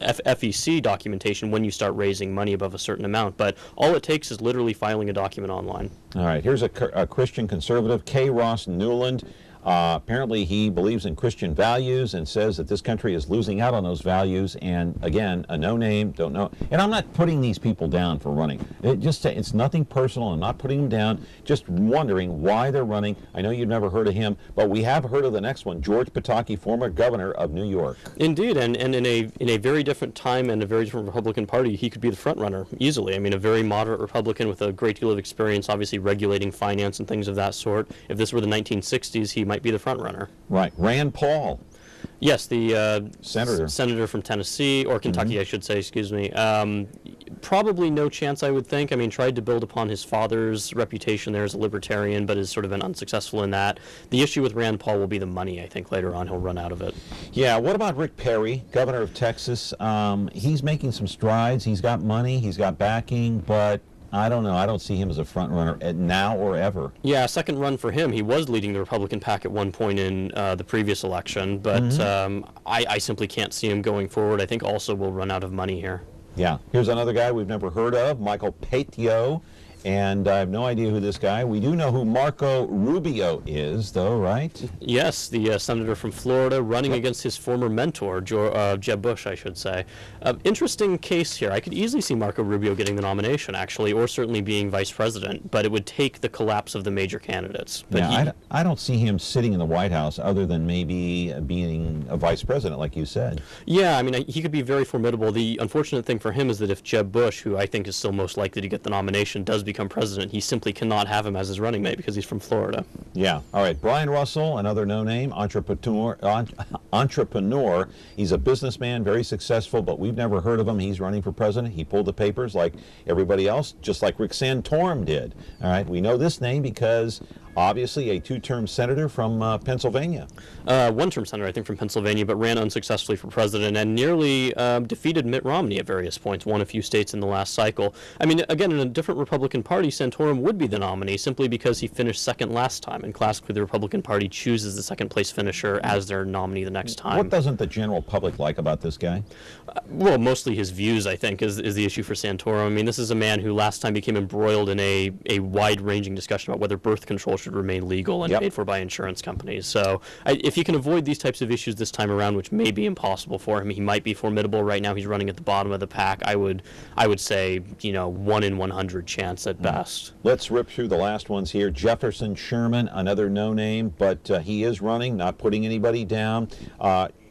FEC documentation when you start raising money above a certain amount, but all it takes is literally filing a document online. All right, here's a Christian conservative, K. Ross Newland. Apparently he believes in Christian values and says that this country is losing out on those values, and again, a no-name, don't know. And I'm not putting these people down for running. It's nothing personal. I'm not putting them down, just wondering why they're running. I know you've never heard of him, but we have heard of the next one, George Pataki, former governor of New York. Indeed, and in a very different time and a very different Republican Party, he could be the front runner easily. I mean, a very moderate Republican with a great deal of experience, obviously regulating finance and things of that sort. If this were the 1960s, he might be the front runner. Right. Rand Paul. Yes, the senator from Tennessee, or Kentucky, I should say, excuse me. Probably no chance, I would think. I mean, tried to build upon his father's reputation there as a libertarian, but has sort of been unsuccessful in that. The issue with Rand Paul will be the money, I think. Later on, he'll run out of it. Yeah, what about Rick Perry, governor of Texas? He's making some strides. He's got money. He's got backing, but I don't know. I don't see him as a front runner now or ever. Yeah, second run for him. He was leading the Republican pack at one point in the previous election, but I simply can't see him going forward. I think also will run out of money here. Yeah. Here's another guy we've never heard of, Michael Patio. And I have no idea who this guy. We do know who Marco Rubio is, though, right? Yes, the senator from Florida running against his former mentor, Jeb Bush, I should say. Interesting case here. I could easily see Marco Rubio getting the nomination, actually, or certainly being vice president, but it would take the collapse of the major candidates. But yeah, I don't see him sitting in the White House other than maybe being a vice president, like you said. Yeah, I mean, he could be very formidable. The unfortunate thing for him is that if Jeb Bush, who I think is still most likely to get the nomination, does become president, he simply cannot have him as his running mate because he's from Florida. Yeah. All right. Brian Russell, another no-name entrepreneur. He's a businessman, very successful, but we've never heard of him. He's running for president. He pulled the papers like everybody else, just like Rick Santorum did. All right. We know this name because obviously a two-term senator from Pennsylvania. One-term senator, I think, from Pennsylvania, but ran unsuccessfully for president and nearly defeated Mitt Romney at various points, won a few states in the last cycle. I mean, again, in a different Republican Party, Santorum would be the nominee simply because he finished second last time, and classically the Republican Party chooses the second-place finisher as their nominee the next time. What doesn't the general public like about this guy? Well, mostly his views, I think, is the issue for Santorum. I mean, this is a man who last time became embroiled in a wide-ranging discussion about whether birth control should remain legal and paid for by insurance companies. So if he can avoid these types of issues this time around, which may be impossible for him, he might be formidable. Right now he's running at the bottom of the pack. I would say, 1 in 100 chance at best. Let's rip through the last ones here. Jefferson Sherman, another no-name, but he is running, not putting anybody down.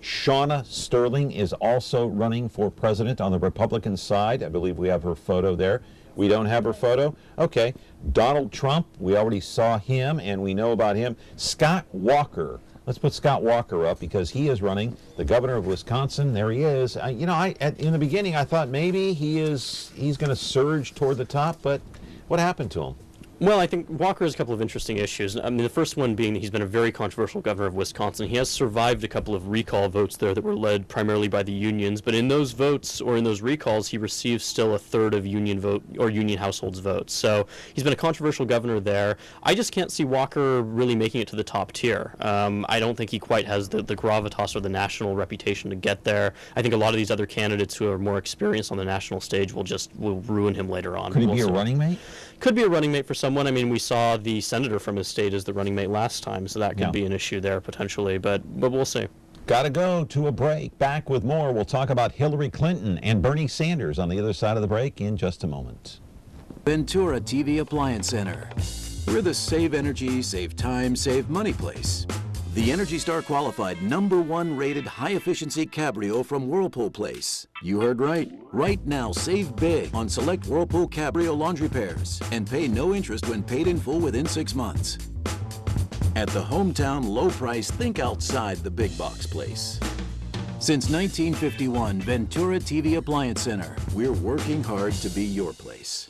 Shauna Sterling is also running for president on the Republican side. I believe we have her photo there. We don't have her photo? Okay. Donald Trump, we already saw him and we know about him. Scott Walker. Let's put Scott Walker up because he is running, the governor of Wisconsin. There he is. In the beginning I thought maybe he's going to surge toward the top, but what happened to him? Well, I think Walker has a couple of interesting issues. I mean, the first one being that he's been a very controversial governor of Wisconsin. He has survived a couple of recall votes there that were led primarily by the unions, but in those votes or in those recalls, he receives still a third of union vote or union households votes. So he's been a controversial governor there. I just can't see Walker really making it to the top tier. I don't think he quite has the gravitas or the national reputation to get there. I think a lot of these other candidates who are more experienced on the national stage will ruin him later on. Could he be a running mate? Could be a running mate for someone. I mean, we saw the senator from his state as the running mate last time, so that could be an issue there potentially, but we'll see. Gotta go to a break. Back with more. We'll talk about Hillary Clinton and Bernie Sanders on the other side of the break in just a moment. Ventura TV Appliance Center. We're the save energy, save time, save money place. The Energy Star qualified #1 rated high-efficiency Cabrio from Whirlpool Place. You heard right. Right now, save big on select Whirlpool Cabrio laundry pairs and pay no interest when paid in full within 6 months. At the hometown low price, think outside the big box place. Since 1951, Ventura TV Appliance Center. We're working hard to be your place.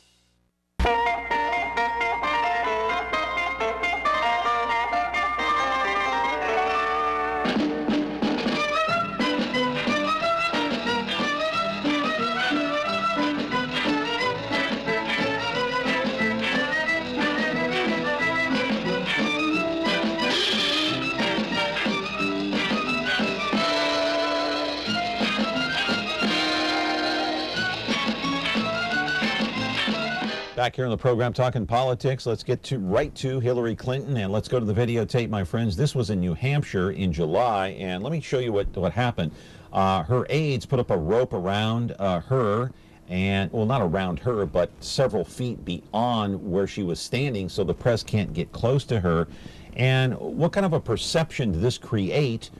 Back here on the program talking politics, let's get right to Hillary Clinton, and let's go to the videotape, my friends. This was in New Hampshire in July, and let me show you what happened. Her aides put up a rope around her, and, well, not around her, but several feet beyond where she was standing so the press can't get close to her. And what kind of a perception did this create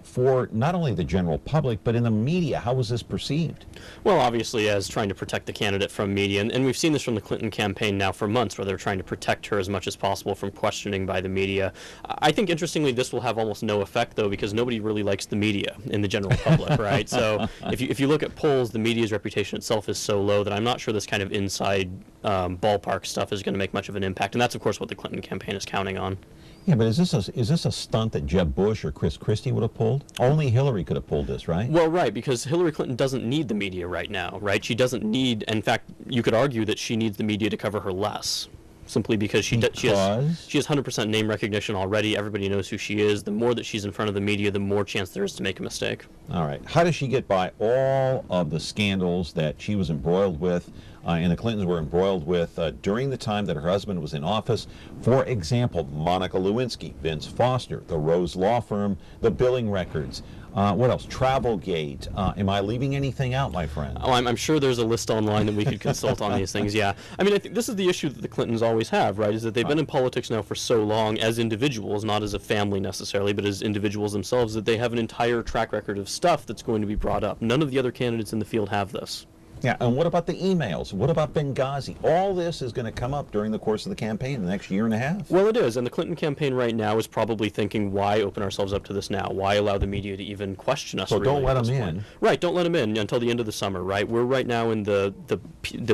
for not only the general public, but in the media? How was this perceived? Well, obviously as trying to protect the candidate from media, and we've seen this from the Clinton campaign now for months, where they're trying to protect her as much as possible from questioning by the media. I think, interestingly, this will have almost no effect, though, because nobody really likes the media in the general public, right? So if you look at polls, the media's reputation itself is so low that I'm not sure this kind of inside ballpark stuff is going to make much of an impact, and that's, of course, what the Clinton campaign is counting on. Yeah, but is this a stunt that Jeb Bush or Chris Christie would have pulled? Only Hillary could have pulled this, right? Well, right, because Hillary Clinton doesn't need the media right now, right? She doesn't need, in fact, you could argue that she needs the media to cover her less, simply because she has 100% name recognition already. Everybody knows who she is. The more that she's in front of the media, the more chance there is to make a mistake. All right. How does she get by all of the scandals that she was embroiled with and the Clintons were embroiled with during the time that her husband was in office? For example, Monica Lewinsky, Vince Foster, the Rose Law Firm, the billing records. What else? Travelgate. Am I leaving anything out, my friend? Oh, I'm sure there's a list online that we could consult on these things, yeah. I mean, I think this is the issue that the Clintons always have, right, is that they've been in politics now for so long as individuals, not as a family necessarily, but as individuals themselves, that they have an entire track record of stuff that's going to be brought up. None of the other candidates in the field have this. Yeah, and what about the emails? What about Benghazi? All this is going to come up during the course of the campaign in the next year and a half. Well, it is, and the Clinton campaign right now is probably thinking, why open ourselves up to this now? Why allow the media to even question us? So really don't let them in. Right, don't let them in until the end of the summer, right? We're right now in the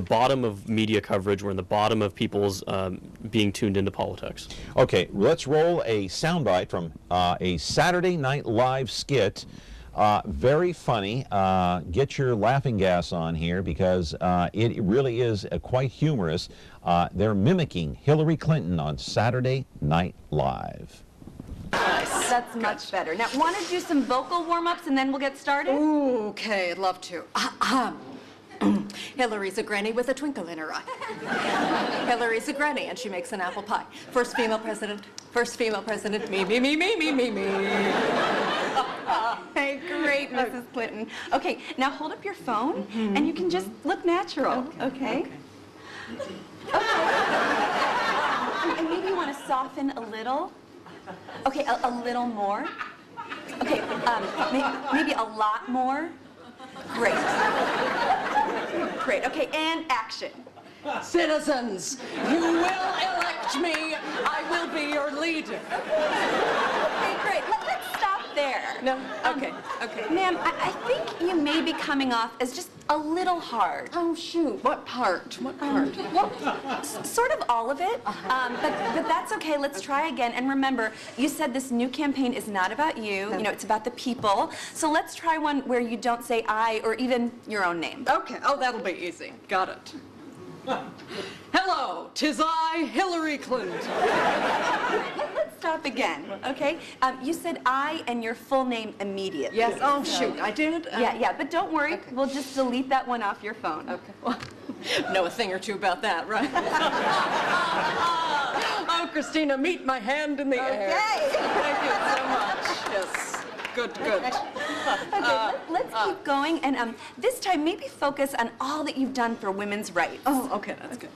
bottom of media coverage. We're in the bottom of people's being tuned into politics. Okay, let's roll a soundbite from a Saturday Night Live skit. Very funny. Get your laughing gas on here because it really is quite humorous. They're mimicking Hillary Clinton on Saturday Night Live. That's much better. Now, want to do some vocal warm-ups and then we'll get started? Ooh, okay, I'd love to. Hillary's a granny with a twinkle in her eye. Hillary's a granny and she makes an apple pie. First female president, me, me, me, me, me, me, me. Hey, great, Mrs. Clinton. Okay, now hold up your phone and you can just look natural, okay? And maybe you want to soften a little. Okay, a little more. Okay, maybe a lot more. Great. Great, okay, and action. Citizens, you will elect me. I will be your leader. Okay, great. Let's stop there. No? Okay, okay. Ma'am, I think you may be coming off as just a little hard. Oh, shoot. What part? What part? Well, sort of all of it. But that's okay. Let's try again. And remember, you said this new campaign is not about you. You know, it's about the people. So let's try one where you don't say I or even your own name. Okay. Oh, that'll be easy. Got it. Hello, 'tis I, Hillary Clinton. Let's stop again, okay? You said I and your full name immediately. Yes. Oh, shoot. I did? Yeah, but don't worry. Okay. We'll just delete that one off your phone. Okay. Well, know a thing or two about that, right? Oh, Christina, meet my hand in the air. Okay. Thank you so much. Yes. Good, good. Okay, let's keep going, and this time maybe focus on all that you've done for women's rights. Oh, okay, that's good.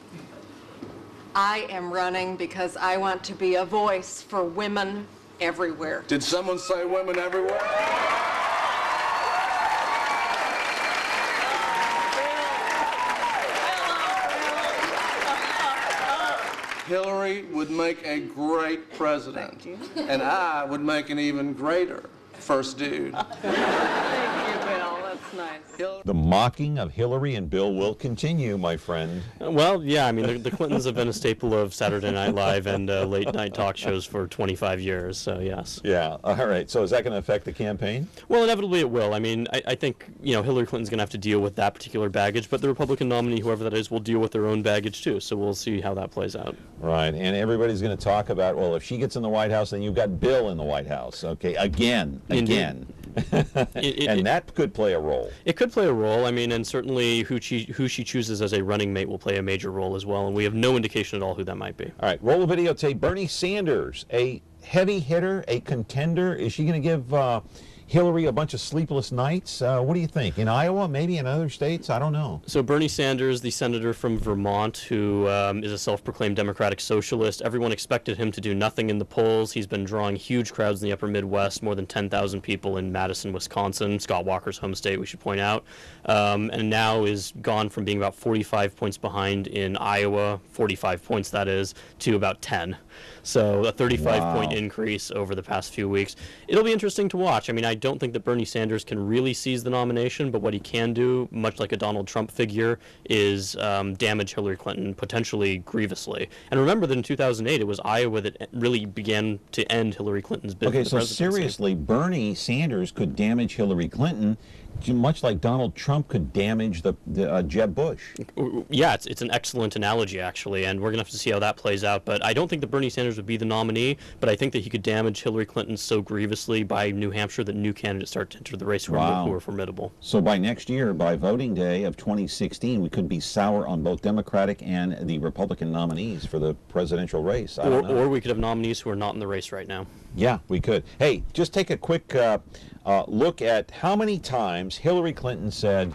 I am running because I want to be a voice for women everywhere. Did someone say women everywhere? Hillary would make a great president. Thank you. And I would make an even greater first dude. Thank you, Bill. That's nice. The mocking of Hillary and Bill will continue, my friend. Well, yeah, I mean, the Clintons have been a staple of Saturday Night Live and late-night talk shows for 25 years, so yes. Yeah, all right. So is that going to affect the campaign? Well, inevitably it will. I mean, I think, you know, Hillary Clinton's going to have to deal with that particular baggage, but the Republican nominee, whoever that is, will deal with their own baggage, too, so we'll see how that plays out. Right, and everybody's going to talk about, well, if she gets in the White House, then you've got Bill in the White House, okay, again. And that could play a role. It could play a role. I mean, and certainly who she chooses as a running mate will play a major role as well, and we have no indication at all who that might be. All right, roll the videotape. Bernie Sanders, a heavy hitter, a contender. Is she going to give Hillary a bunch of sleepless nights? What do you think? In Iowa, maybe in other states? I don't know. So Bernie Sanders, the senator from Vermont, who is a self-proclaimed Democratic socialist, everyone expected him to do nothing in the polls. He's been drawing huge crowds in the upper Midwest, more than 10,000 people in Madison, Wisconsin, Scott Walker's home state, we should point out, and now is gone from being about 45 points behind in Iowa, 45 points that is, to about 10. So a 35-point increase over the past few weeks. It'll be interesting to watch. I mean, I don't think that Bernie Sanders can really seize the nomination, but what he can do, much like a Donald Trump figure, is damage Hillary Clinton potentially grievously. And remember that in 2008, it was Iowa that really began to end Hillary Clinton's bid for the presidency. Okay, so seriously, Bernie Sanders could damage Hillary Clinton much like Donald Trump could damage the Jeb Bush. Yeah, it's an excellent analogy, actually, and we're going to have to see how that plays out. But I don't think that Bernie Sanders would be the nominee, but I think that he could damage Hillary Clinton so grievously by New Hampshire that new candidates start to enter the race who are formidable. So by next year, by voting day of 2016, we could be sour on both Democratic and the Republican nominees for the presidential race. Or we could have nominees who are not in the race right now. Yeah, we could. Hey, just take a quick look at how many times Hillary Clinton said,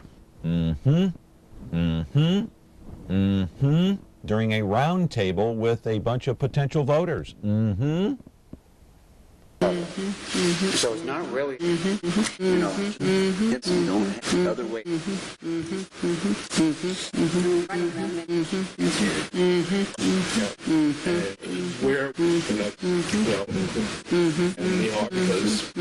during a round table with a bunch of potential voters. So it's not really, you know, it's the only other way. We're, well, and we are because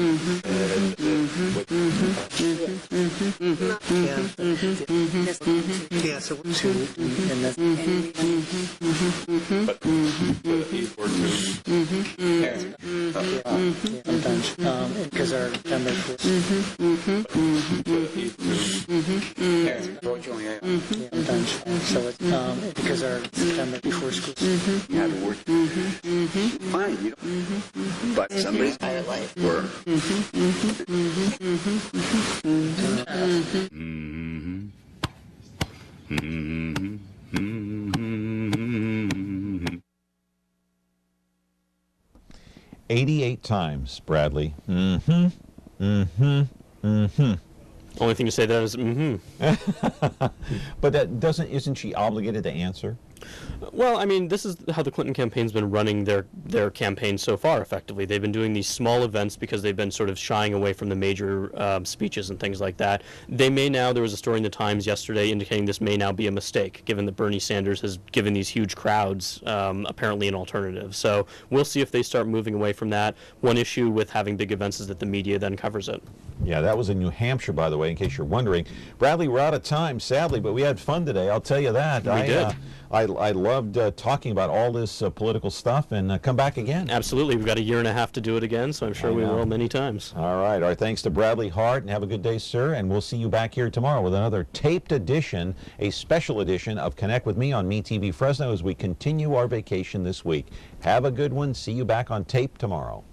yeah, so two, and that's but these were two. Sometimes, because our members were sometimes, so it's because our September before school. You had to work. Fine, you know. But somebody's life were. "88 times, Bradley. Only thing to say that is But that isn't she obligated to answer? Well, I mean, this is how the Clinton campaign's been running their campaign so far, effectively. They've been doing these small events because they've been sort of shying away from the major speeches and things like that. They may now, there was a story in the Times yesterday indicating this may now be a mistake, given that Bernie Sanders has given these huge crowds apparently an alternative. So we'll see if they start moving away from that. One issue with having big events is that the media then covers it. Yeah, that was in New Hampshire, by the way, in case you're wondering. Bradley, we're out of time, sadly, but we had fun today, I'll tell you that. We did. I loved talking about all this political stuff, and come back again. Absolutely. We've got a year and a half to do it again, so I'm sure we will many times. All right. Our thanks to Bradley Hart, and have a good day, sir, and we'll see you back here tomorrow with another taped edition, a special edition of Connect with Me on MeTV Fresno as we continue our vacation this week. Have a good one. See you back on tape tomorrow.